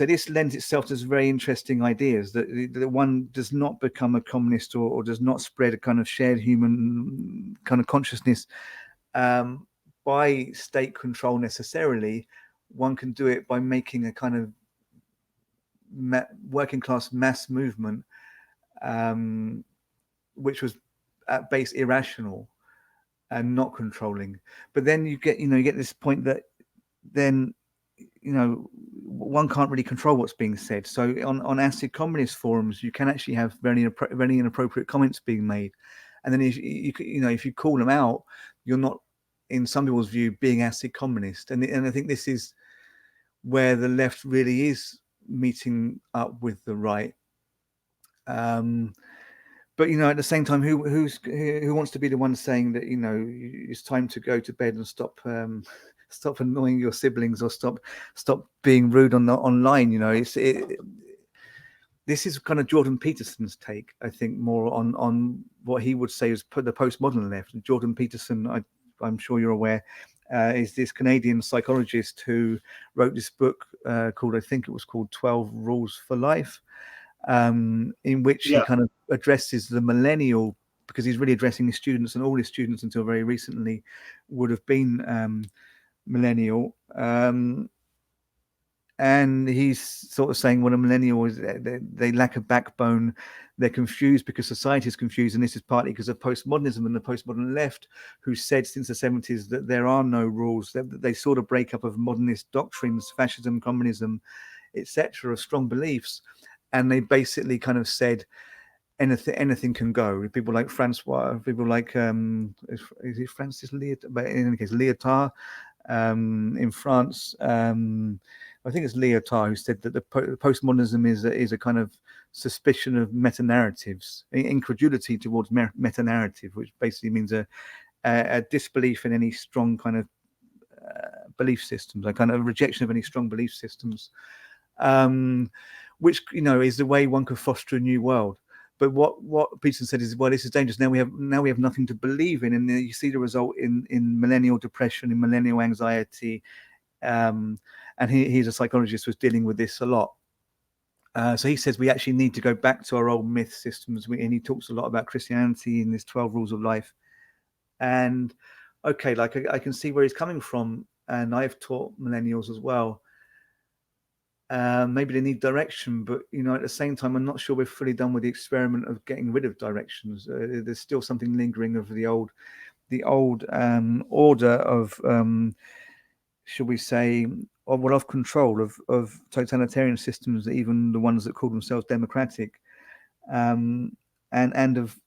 this lends itself to very interesting ideas, that one does not become a communist or does not spread a kind of shared human kind of consciousness by state control necessarily. One can do it by making a kind of working class mass movement, which was at base irrational and not controlling. But then you get this point that then one can't really control what's being said. So on acid communist forums, you can actually have very inappropriate comments being made, and then if you call them out, you're not, in some people's view, being acid communist. And I think this is where the left really is meeting up with the right. But at the same time, who wants to be the one saying that it's time to go to bed and stop annoying your siblings, or stop being rude online? This is kind of Jordan Peterson's take, I think, more on what he would say is the postmodern left. Jordan Peterson, I'm sure you're aware, is this Canadian psychologist who wrote this book called, I think it was called 12 Rules for Life, in which he kind of addresses the millennial, because he's really addressing his students, and all his students until very recently would have been millennial. And he's sort of saying what a millennial is, they lack a backbone, they're confused because society is confused, and this is partly because of postmodernism and the postmodern left, who said since the 70s that there are no rules, that they sort of break up of modernist doctrines, fascism, communism, etc., of strong beliefs, and they basically kind of said anything can go. People like Francois, people like is it Francis Lyotard, but in any case Lyotard in France. I think it's Lyotard who said that the postmodernism is a kind of suspicion of meta-narratives, incredulity towards meta-narrative, which basically means a disbelief in any strong kind of belief systems, a kind of rejection of any strong belief systems, which is the way one could foster a new world. But what Peterson said is, well, this is dangerous. Now we have nothing to believe in, and you see the result in millennial depression, in millennial anxiety. And he's a psychologist who's dealing with this a lot. So he says we actually need to go back to our old myth systems, and he talks a lot about Christianity in this 12 Rules of Life. And okay, like I can see where he's coming from, and I've taught millennials as well. Maybe they need direction, but at the same time, I'm not sure we're fully done with the experiment of getting rid of directions. There's still something lingering of the old order of, should we say, of control of totalitarian systems, even the ones that call themselves democratic, and of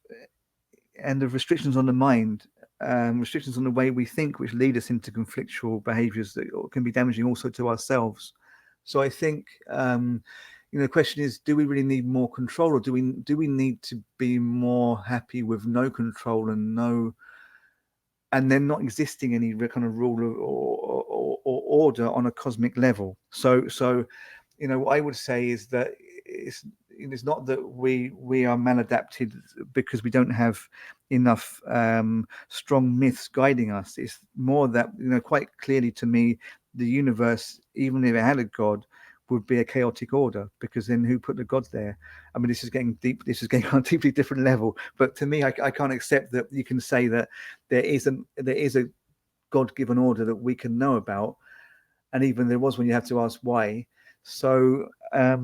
restrictions on the mind, restrictions on the way we think, which lead us into conflictual behaviors that can be damaging also to ourselves. So I think the question is, do we really need more control, or do we need to be more happy with no control and then not existing any kind of rule or order on a cosmic level? So what I would say is that it's not that we are maladapted because we don't have enough strong myths guiding us. It's more that quite clearly to me, the universe, even if it had a god, would be a chaotic order, because then who put the god there? I mean, this is getting deep. This is getting on a deeply different level. But to me, I can't accept that you can say that there is a God-given order that we can know about, and even there was when you have to ask why. So I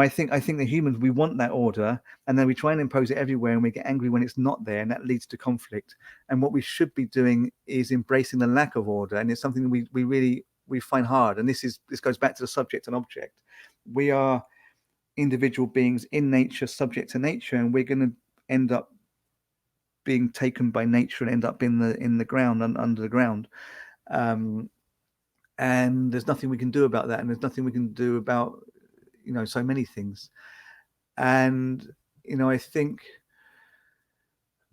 think the humans, we want that order, and then we try and impose it everywhere, and we get angry when it's not there, and that leads to conflict. And what we should be doing is embracing the lack of order, and it's something that we find hard. And this goes back to the subject and object. We are individual beings in nature, subject to nature, and we're going to end up being taken by nature and end up in the ground and under the ground. And there's nothing we can do about that, and there's nothing we can do about so many things. And I think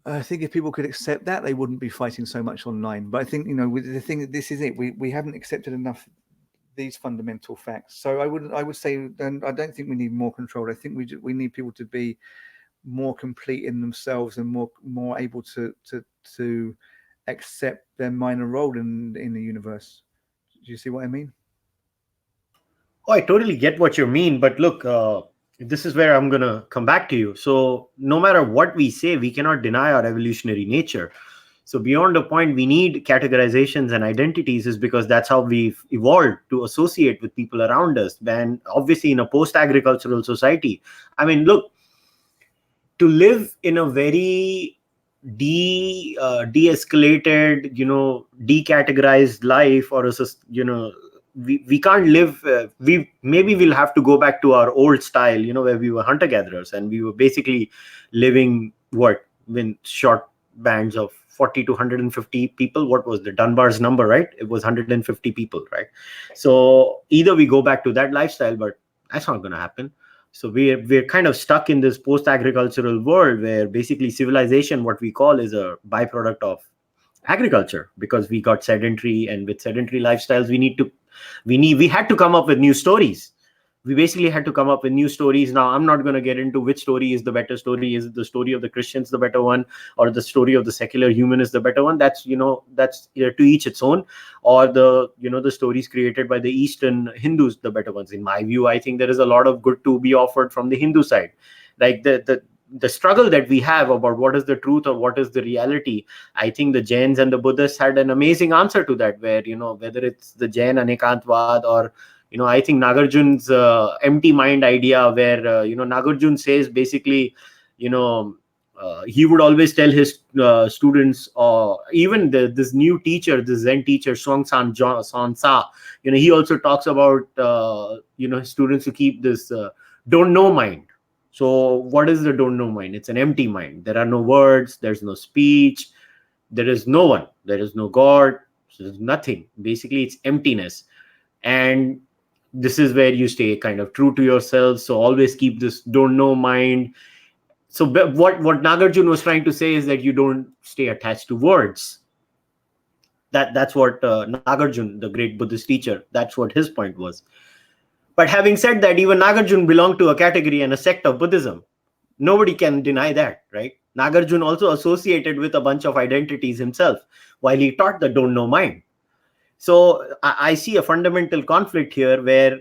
if people could accept that, they wouldn't be fighting so much online. But I think the thing that this is it, we haven't accepted enough these fundamental facts. So I would say, and I don't think we need more control. I think we need people to be more complete in themselves and more able to accept their minor role in the universe. Do you see what I mean? Oh, I totally get what you mean, but look, this is where I'm going to come back to you. So no matter what we say, we cannot deny our evolutionary nature. So beyond the point, we need categorizations and identities, is because that's how we've evolved to associate with people around us. And obviously in a post-agricultural society, I mean, look, to live in a very de-escalated, decategorized life, or we can't live. Maybe we'll have to go back to our old style, where we were hunter-gatherers and we were basically living in short bands of 40 to 150 people. What was the Dunbar's number, right? It was 150 people, right? So either we go back to that lifestyle, but that's not going to happen. So we're kind of stuck in this post-agricultural world where basically civilization, what we call, is a byproduct of agriculture, because we got sedentary, and with sedentary lifestyles, we had to come up with new stories. We basically had to come up with new stories. Now, I'm not going to get into which story is the better story. Is it the story of the Christians the better one, or the story of the secular humanist the better one? That's, that's to each its own. Or the stories created by the Eastern Hindus the better ones. In my view, I think there is a lot of good to be offered from the Hindu side. Like the struggle that we have about what is the truth or what is the reality. I think the Jains and the Buddhists had an amazing answer to that, where, whether it's the Jain Anekantvad, or I think Nagarjun's empty mind idea, where Nagarjun says basically, he would always tell his students, or even this new teacher, this Zen teacher, Shuang San Sa, he also talks about students to keep this don't know mind. So what is the don't know mind? It's an empty mind. There are no words, there's no speech, there is no one, there is no God, so there's nothing. Basically, it's emptiness. And this is where you stay kind of true to yourself. So always keep this don't know mind. So what Nagarjun was trying to say is that you don't stay attached to words. That's what Nagarjun, the great Buddhist teacher, that's what his point was. But having said that, even Nagarjun belonged to a category and a sect of Buddhism. Nobody can deny that, right? Nagarjun also associated with a bunch of identities himself while he taught the don't know mind. So I see a fundamental conflict here, where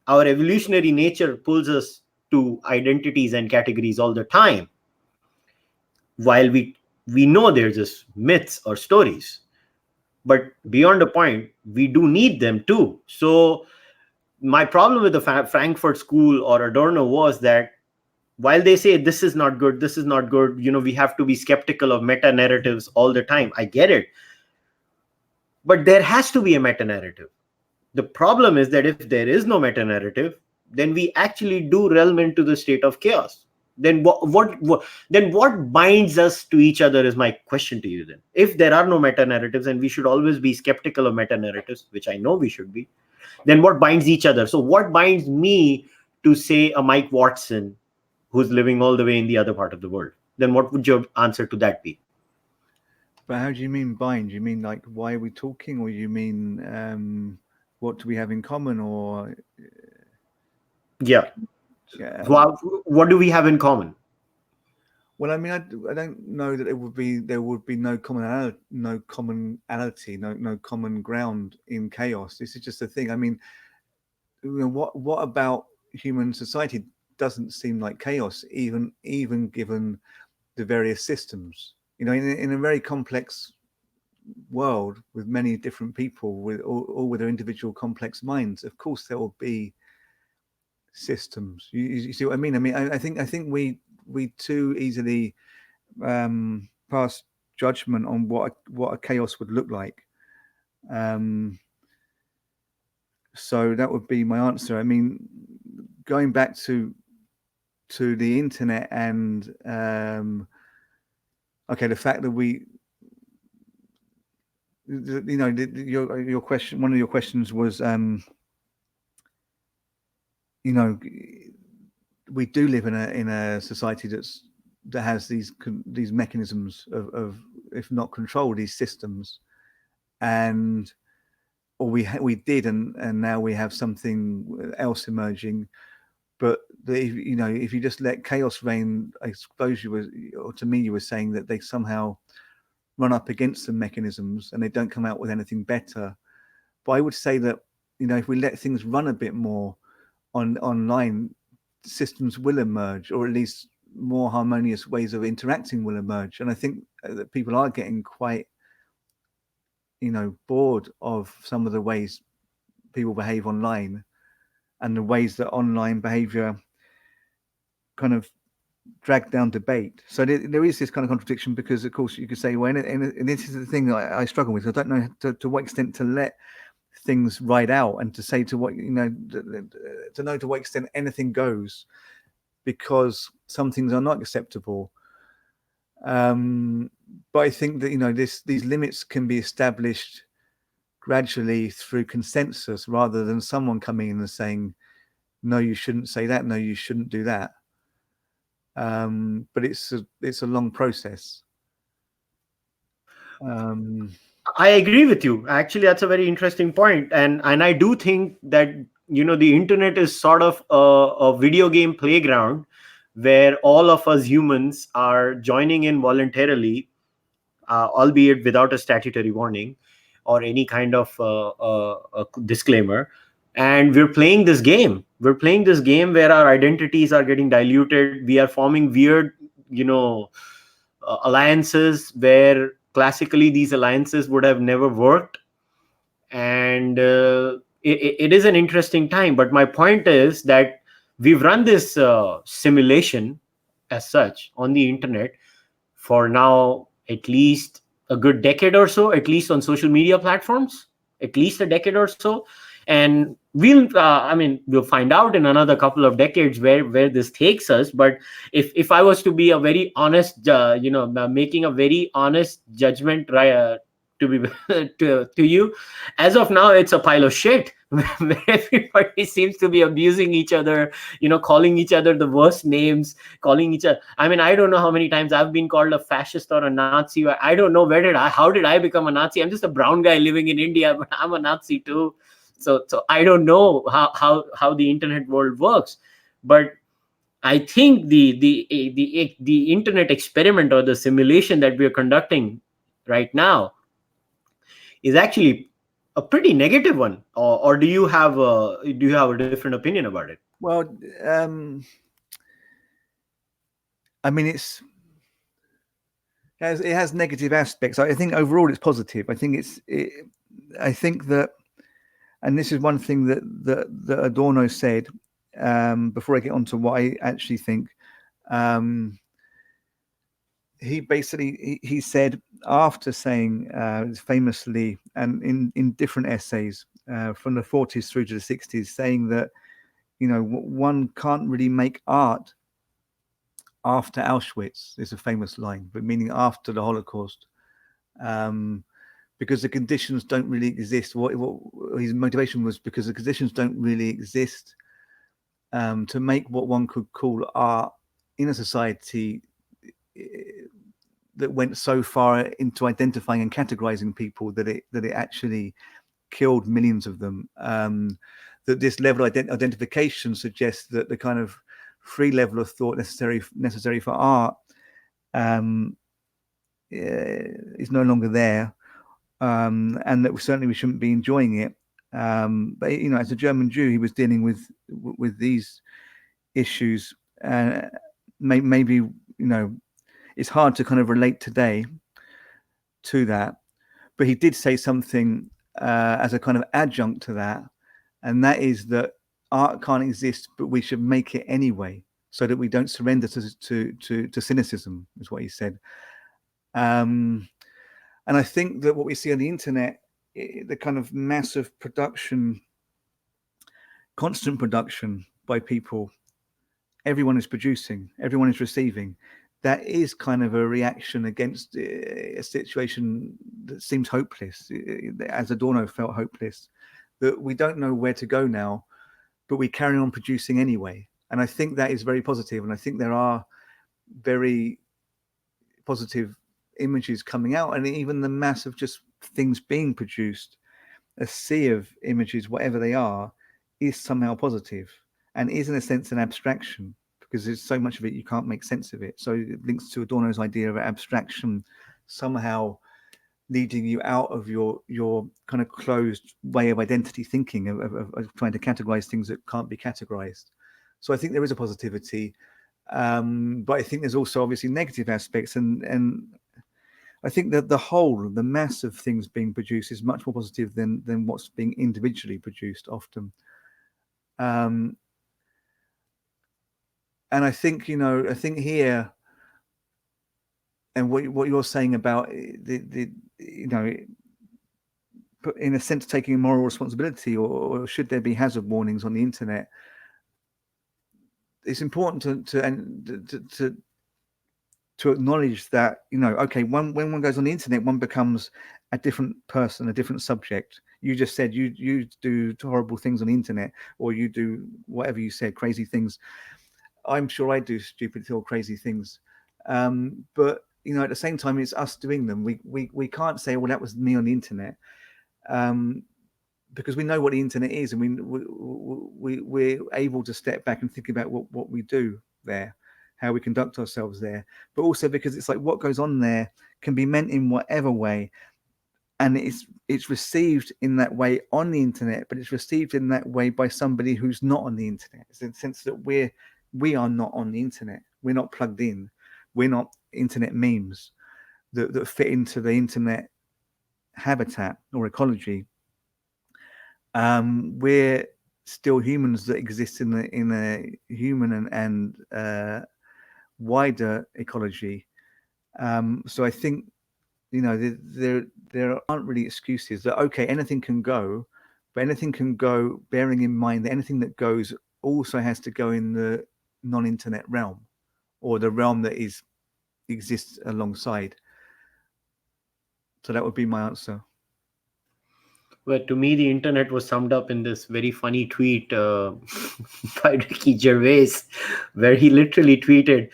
our evolutionary nature pulls us to identities and categories all the time, while we know they're just myths or stories. But beyond a point, we do need them too. So my problem with the Frankfurt School or Adorno was that while they say this is not good, this is not good, we have to be skeptical of meta narratives all the time. I get it. But there has to be a meta narrative. The problem is that if there is no meta narrative, then we actually do realm into the state of chaos. Then what binds us to each other is my question to you. Then, if there are no meta narratives, and we should always be skeptical of meta narratives, which I know we should be, then what binds each other? So what binds me to, say, a Mike Watson who's living all the way in the other part of the world? Then what would your answer to that be? But how do you mean bind? You mean like why are we talking, or you mean what do we have in common, or Yeah. yeah? What do we have in common? Well, I mean, I don't know that there would be no commonality, no common ground in chaos. This is just a thing. I mean, what about human society doesn't seem like chaos, even given the various systems. In a very complex world with many different people, with all with their individual complex minds, of course there will be systems. You see what I mean? I mean, I think we too easily pass judgment on what a chaos would look like. So that would be my answer. I mean, going back to the internet and okay, the fact that your question, one of your questions was we do live in a society that has these mechanisms of if not control, these systems, and or we did, and now we have something else emerging. But if you just let chaos reign, I suppose or to me, you were saying that they somehow run up against the mechanisms and they don't come out with anything better. But I would say that if we let things run a bit more online, systems will emerge, or at least more harmonious ways of interacting will emerge. And I think that people are getting quite bored of some of the ways people behave online, and the ways that online behavior kind of drag down debate. So there is this kind of contradiction, because of course you could say, well, and this is the thing that I struggle with. I don't know to what extent to let things ride out, and to say to what to know to what extent anything goes, because some things are not acceptable. But I think that these limits can be established gradually through consensus, rather than someone coming in and saying, no, you shouldn't say that, no, you shouldn't do that. But it's a long process. I agree with you. Actually, that's a very interesting point, and I do think that the internet is sort of a video game playground where all of us humans are joining in voluntarily, albeit without a statutory warning or any kind of disclaimer. And we're playing this game. We're playing this game where our identities are getting diluted. We are forming weird, alliances where classically these alliances would have never worked. And it is an interesting time. But my point is that we've run this simulation as such on the internet for now at least a good decade or so, at least on social media platforms, at least a decade or so. And we'll find out in another couple of decades where this takes us. But if I was to be a very honest, making a very honest judgment, right, to be to you, as of now, it's a pile of shit where everybody seems to be abusing each other, calling each other the worst names, calling each other. I mean, I don't know how many times I've been called a fascist or a Nazi. I don't know how did I become a Nazi? I'm just a brown guy living in India, but I'm a Nazi too. So I don't know how the internet world works. But I think the internet experiment or the simulation that we are conducting right now is actually a pretty negative one. Or do you have a different opinion about it? Well, I mean, it has negative aspects. I think overall it's positive. I think that, and this is one thing that Adorno said, before I get on to what I actually think. He basically he said, after saying famously, and in different essays from the 40s through to the 60s, saying that one can't really make art after Auschwitz, is a famous line, but meaning after the Holocaust, because the conditions don't really exist. What his motivation was, because the conditions don't really exist to make what one could call art in a society that went so far into identifying and categorizing people that it actually killed millions of them. That this level of identification suggests that the kind of free level of thought necessary for art is no longer there, and that certainly we shouldn't be enjoying it. But as a German Jew, he was dealing with these issues, and maybe it's hard to kind of relate today to that. But he did say something as a kind of adjunct to that, and that is that art can't exist, but we should make it anyway, so that we don't surrender to cynicism, is what he said. And I think that what we see on the internet, the kind of massive production, constant production by people, everyone is producing, everyone is receiving. That is kind of a reaction against a situation that seems hopeless, as Adorno felt hopeless, that we don't know where to go now, but we carry on producing anyway. And I think that is very positive. And I think there are very positive images coming out, and even the mass of just things being produced, a sea of images, whatever they are, is somehow positive and is in a sense an abstraction, because there's so much of it you can't make sense of it. So it links to Adorno's idea of abstraction somehow leading you out of your kind of closed way of identity thinking, of trying to categorize things that can't be categorized. So I think there is a positivity, but I think there's also obviously negative aspects, and I think that the mass of things being produced is much more positive than what's being individually produced often. And I think here, and what you're saying about the in a sense taking a moral responsibility, or should there be hazard warnings on the internet? It's important to acknowledge that, okay, when one goes on the internet, one becomes a different person, a different subject. You just said you do horrible things on the internet, or you do whatever you said, crazy things. I'm sure I do stupid or crazy things, but at the same time, it's us doing them. We can't say, well, that was me on the internet. because we know what the internet is, and we're able to step back and think about what we do there, how we conduct ourselves there, but also because it's like what goes on there can be meant in whatever way, and it's received in that way on the internet, but it's received in that way by somebody who's not on the internet. It's in the sense that we are not on the internet. We're not plugged in. We're not internet memes that fit into the internet habitat or ecology. We're still humans that exist in a human and wider ecology. So I think, you know, there aren't really excuses that okay, anything can go, but anything can go bearing in mind that anything that goes also has to go in the non-internet realm, or the realm that exists alongside. So that would be my answer. But to me, the internet was summed up in this very funny tweet by Ricky Gervais, where he literally tweeted,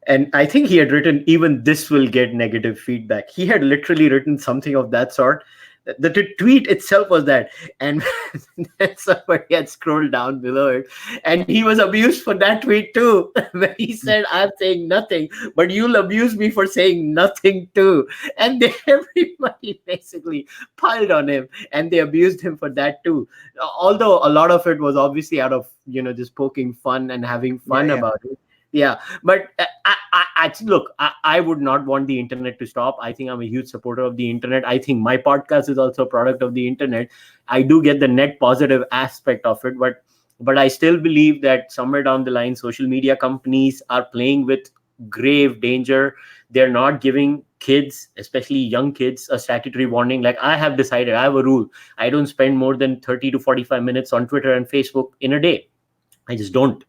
and I think he had written, even this will get negative feedback. He had literally written something of that sort. The tweet itself was that, and then somebody had scrolled down below it, and he was abused for that tweet too, where he said, "I'm saying nothing, but you'll abuse me for saying nothing too." And then everybody basically piled on him, and they abused him for that too. Although a lot of it was obviously out of, you know, just poking fun and having fun about it. Yeah, but look, I would not want the internet to stop. I think I'm a huge supporter of the internet. I think my podcast is also a product of the internet. I do get the net positive aspect of it, but I still believe that somewhere down the line, social media companies are playing with grave danger. They're not giving kids, especially young kids, a statutory warning. Like, I have decided, I have a rule: I don't spend more than 30 to 45 minutes on Twitter and Facebook in a day. I just don't,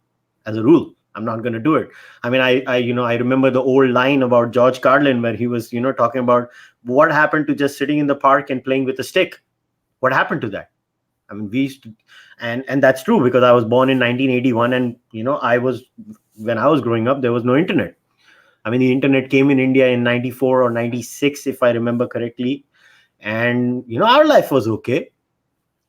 as a rule. I'm not going to do it. I mean, I remember the old line about George Carlin, where he was, talking about what happened to just sitting in the park and playing with a stick. What happened to that? I mean, we used to, and that's true, because I was born in 1981, and when I was growing up, there was no internet. I mean, the internet came in India in 94 or 96, if I remember correctly, and our life was okay.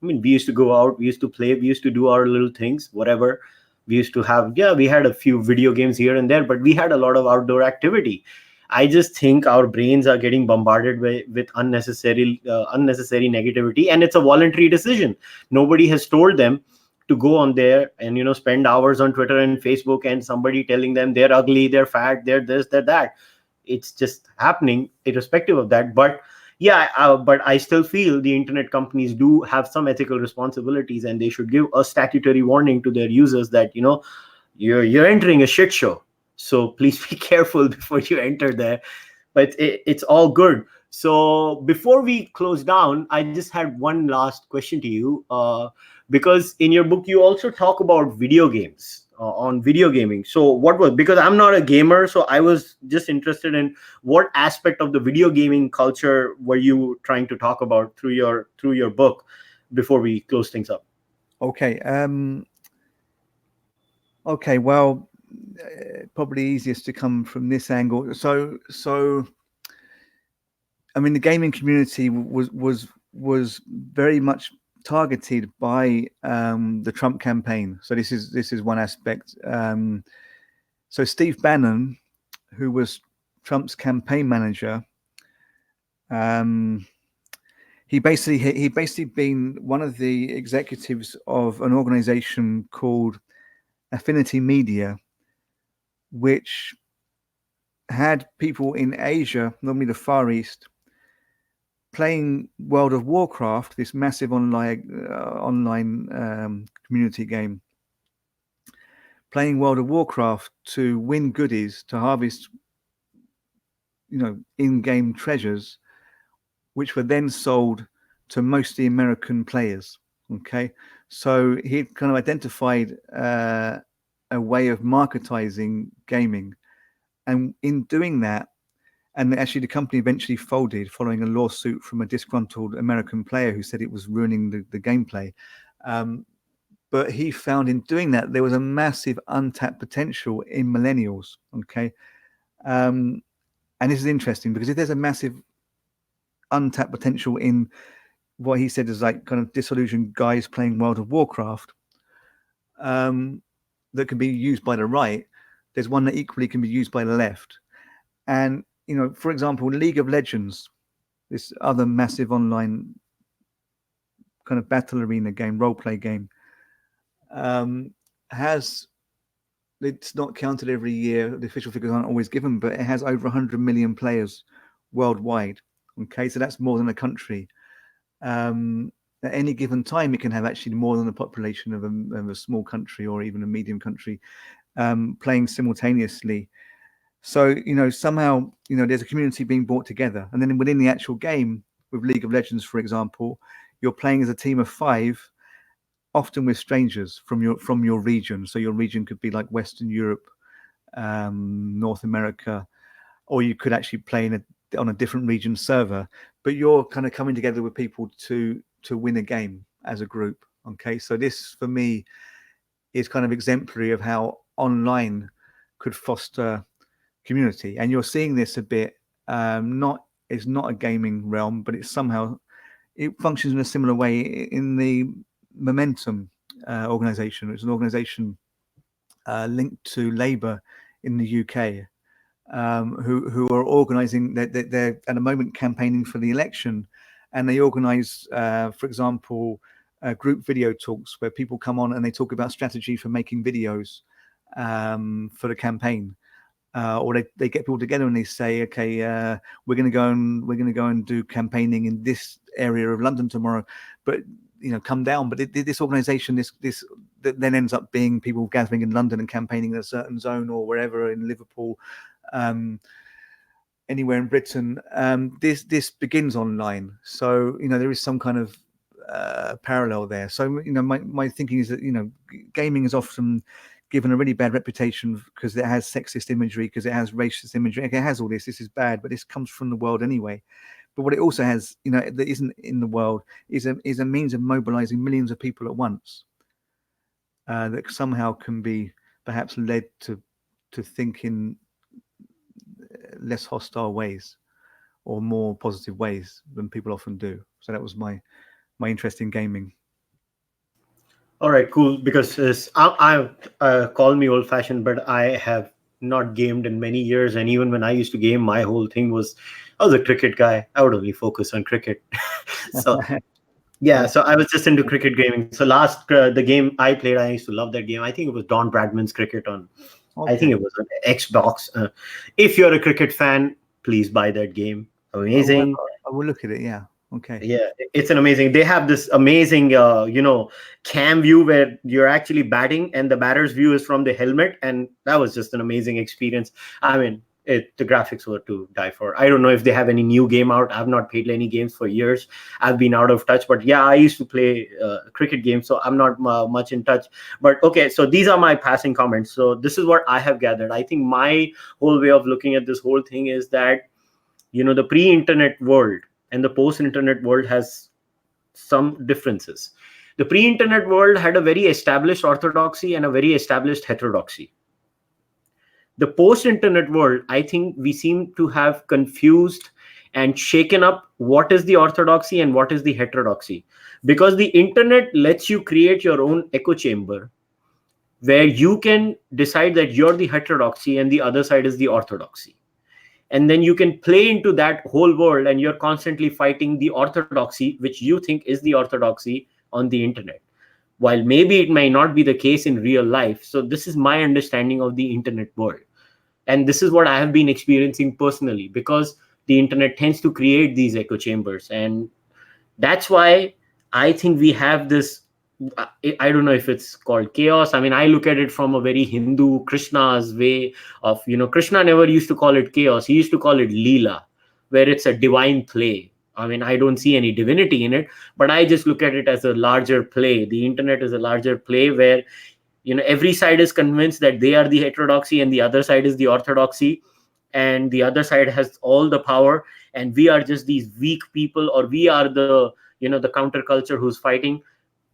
I mean, we used to go out, we used to play, we used to do our little things, whatever. We used to have, we had a few video games here and there, but we had a lot of outdoor activity. I just think our brains are getting bombarded with unnecessary negativity, and it's a voluntary decision. Nobody has told them to go on there and spend hours on Twitter and Facebook, and somebody telling them they're ugly, they're fat, they're this, they're that. It's just happening irrespective of that. But yeah, but I still feel the internet companies do have some ethical responsibilities, and they should give a statutory warning to their users that you're entering a shit show. So please be careful before you enter there. But it's all good. So before we close down, I just had one last question to you, because in your book you also talk about video games, on video gaming. So what was, because I'm not a gamer, so I was just interested in what aspect of the video gaming culture were you trying to talk about through your book before we close things up. Okay. Okay. Well, probably easiest to come from this angle. So I mean, the gaming community was very much targeted by the Trump campaign. So this is one aspect. So Steve Bannon, who was Trump's campaign manager, he basically been one of the executives of an organization called Affinity Media, which had people in Asia, normally the Far East, playing World of Warcraft, this massive online community game, playing World of Warcraft to win goodies, to harvest, in-game treasures, which were then sold to mostly American players. Okay, so he kind of identified a way of marketizing gaming, and in doing that, and actually the company eventually folded following a lawsuit from a disgruntled American player who said it was ruining the gameplay. But he found in doing that there was a massive untapped potential in millennials. Okay, and this is interesting because if there's a massive untapped potential in what he said is like kind of disillusioned guys playing World of Warcraft, that can be used by the right. There's one that equally can be used by the left. And, for example, League of Legends, this other massive online kind of battle arena game, role play game, has, it's not counted every year. The official figures aren't always given, but it has over 100 million players worldwide. Okay, so that's more than a country. At any given time, it can have actually more than the population of a small country or even a medium country playing simultaneously. So, somehow, there's a community being brought together. And then within the actual game, with League of Legends, for example, you're playing as a team of 5, often with strangers from your region. So your region could be like Western Europe, North America, or you could actually play on a different region server. But you're kind of coming together with people to win a game as a group. Okay, so this for me is kind of exemplary of how online could foster community. And you're seeing this a bit. It's not a gaming realm, but it's somehow, it functions in a similar way in the Momentum organization. It's an organization linked to Labour in the UK, who are organising. They're at the moment campaigning for the election, and they organise, for example, group video talks where people come on and they talk about strategy for making videos for the campaign. Or they get people together and they say, okay, we're going to go and do campaigning in this area of London tomorrow, but come down. But this organisation, this that then ends up being people gathering in London and campaigning in a certain zone or wherever in Liverpool, anywhere in Britain. This begins online, so there is some kind of parallel there. So my thinking is that gaming is often given a really bad reputation because it has sexist imagery, because it has racist imagery. It has all this. This is bad, but this comes from the world anyway. But what it also has, that isn't in the world, is a means of mobilizing millions of people at once. That somehow can be perhaps led to think in less hostile ways or more positive ways than people often do. So that was my interest in gaming. All right, cool. Because I call me old fashioned, but I have not gamed in many years. And even when I used to game, my whole thing was I was a cricket guy. I would only focus on cricket. So yeah, so I was just into cricket gaming. So the game I played, I used to love that game. I think it was Don Bradman's Cricket on. Okay. I think it was on Xbox. If you're a cricket fan, please buy that game. Amazing. I will look at it. Yeah. Okay. Yeah, it's an amazing. They have this amazing, cam view where you're actually batting, and the batter's view is from the helmet, and that was just an amazing experience. I mean, the graphics were to die for. I don't know if they have any new game out. I've not played any games for years. I've been out of touch. But yeah, I used to play cricket games, so I'm not much in touch. But okay, so these are my passing comments. So this is what I have gathered. I think my whole way of looking at this whole thing is that the pre-internet world and the post-internet world has some differences. The pre-internet world had a very established orthodoxy and a very established heterodoxy. The post-internet world, I think we seem to have confused and shaken up what is the orthodoxy and what is the heterodoxy. Because the internet lets you create your own echo chamber where you can decide that you're the heterodoxy and the other side is the orthodoxy. And then you can play into that whole world, and you're constantly fighting the orthodoxy, which you think is the orthodoxy on the internet, while maybe it may not be the case in real life. So this is my understanding of the internet world. And this is what I have been experiencing personally, because the internet tends to create these echo chambers. And that's why I think we have this, I don't know if it's called chaos. I mean, I look at it from a very Hindu Krishna's way of, Krishna never used to call it chaos. He used to call it Leela, where it's a divine play. I mean, I don't see any divinity in it, but I just look at it as a larger play. The internet is a larger play where, every side is convinced that they are the heterodoxy and the other side is the orthodoxy. And the other side has all the power. And we are just these weak people, or we are the counterculture who's fighting.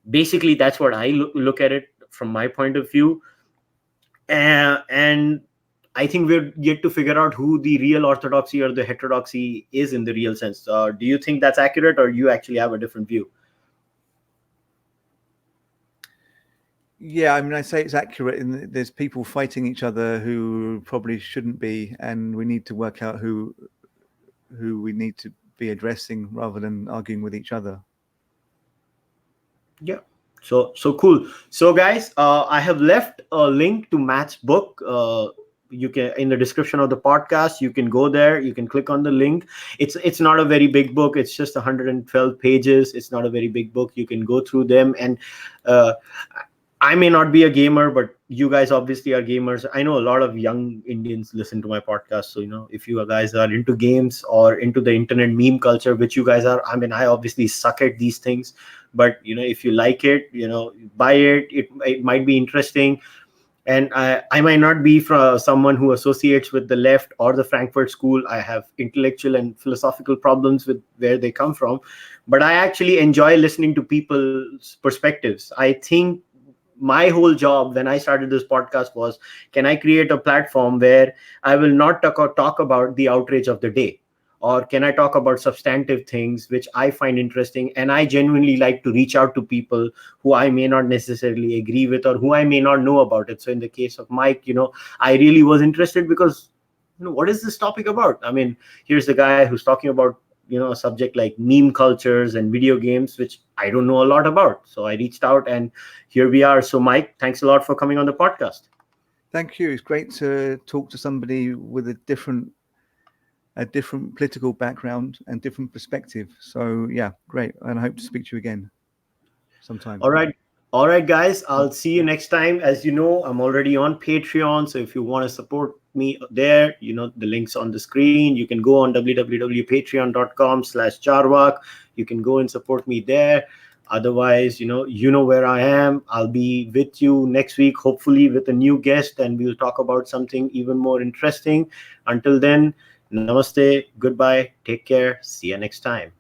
Basically, that's what I look at it from my point of view. And I think we're yet to figure out who the real orthodoxy or the heterodoxy is in the real sense. Do you think that's accurate, or you actually have a different view? Yeah, I mean, I say it's accurate. And there's people fighting each other who probably shouldn't be, and we need to work out who we need to be addressing rather than arguing with each other. Yeah. So cool. So guys, I have left a link to Matt's book. You can, in the description of the podcast, you can go there, you can click on the link. It's not a very big book, it's just 112 pages. It's not a very big book. You can go through them. And I may not be a gamer, but you guys obviously are gamers. I know a lot of young Indians listen to my podcast. So, if you guys are into games or into the internet meme culture, which you guys are, I mean, I obviously suck at these things, but if you like it, buy it. It might be interesting. And I might not be from someone who associates with the left or the Frankfurt School. I have intellectual and philosophical problems with where they come from, but I actually enjoy listening to people's perspectives. I think my whole job when I started this podcast was, can I create a platform where I will not talk about the outrage of the day, or can I talk about substantive things which I find interesting? And I genuinely like to reach out to people who I may not necessarily agree with, or who I may not know about it. So in the case of Mike, I really was interested because, what is this topic about? I mean, here's the guy who's talking about a subject like meme cultures and video games, which I don't know a lot about. So I reached out, and here we are. So Mike, thanks a lot for coming on the podcast. Thank you. It's great to talk to somebody with a different political background and different perspective. So yeah, great. And I hope to speak to you again sometime. All right, guys, I'll see you next time. As you know, I'm already on Patreon. So if you want to support me there, the link's on the screen. You can go on www.patreon.com/Cārvāka. You can go and support me there. Otherwise, you know where I am. I'll be with you next week, hopefully with a new guest, and we'll talk about something even more interesting. Until then, namaste, goodbye, take care, see you next time.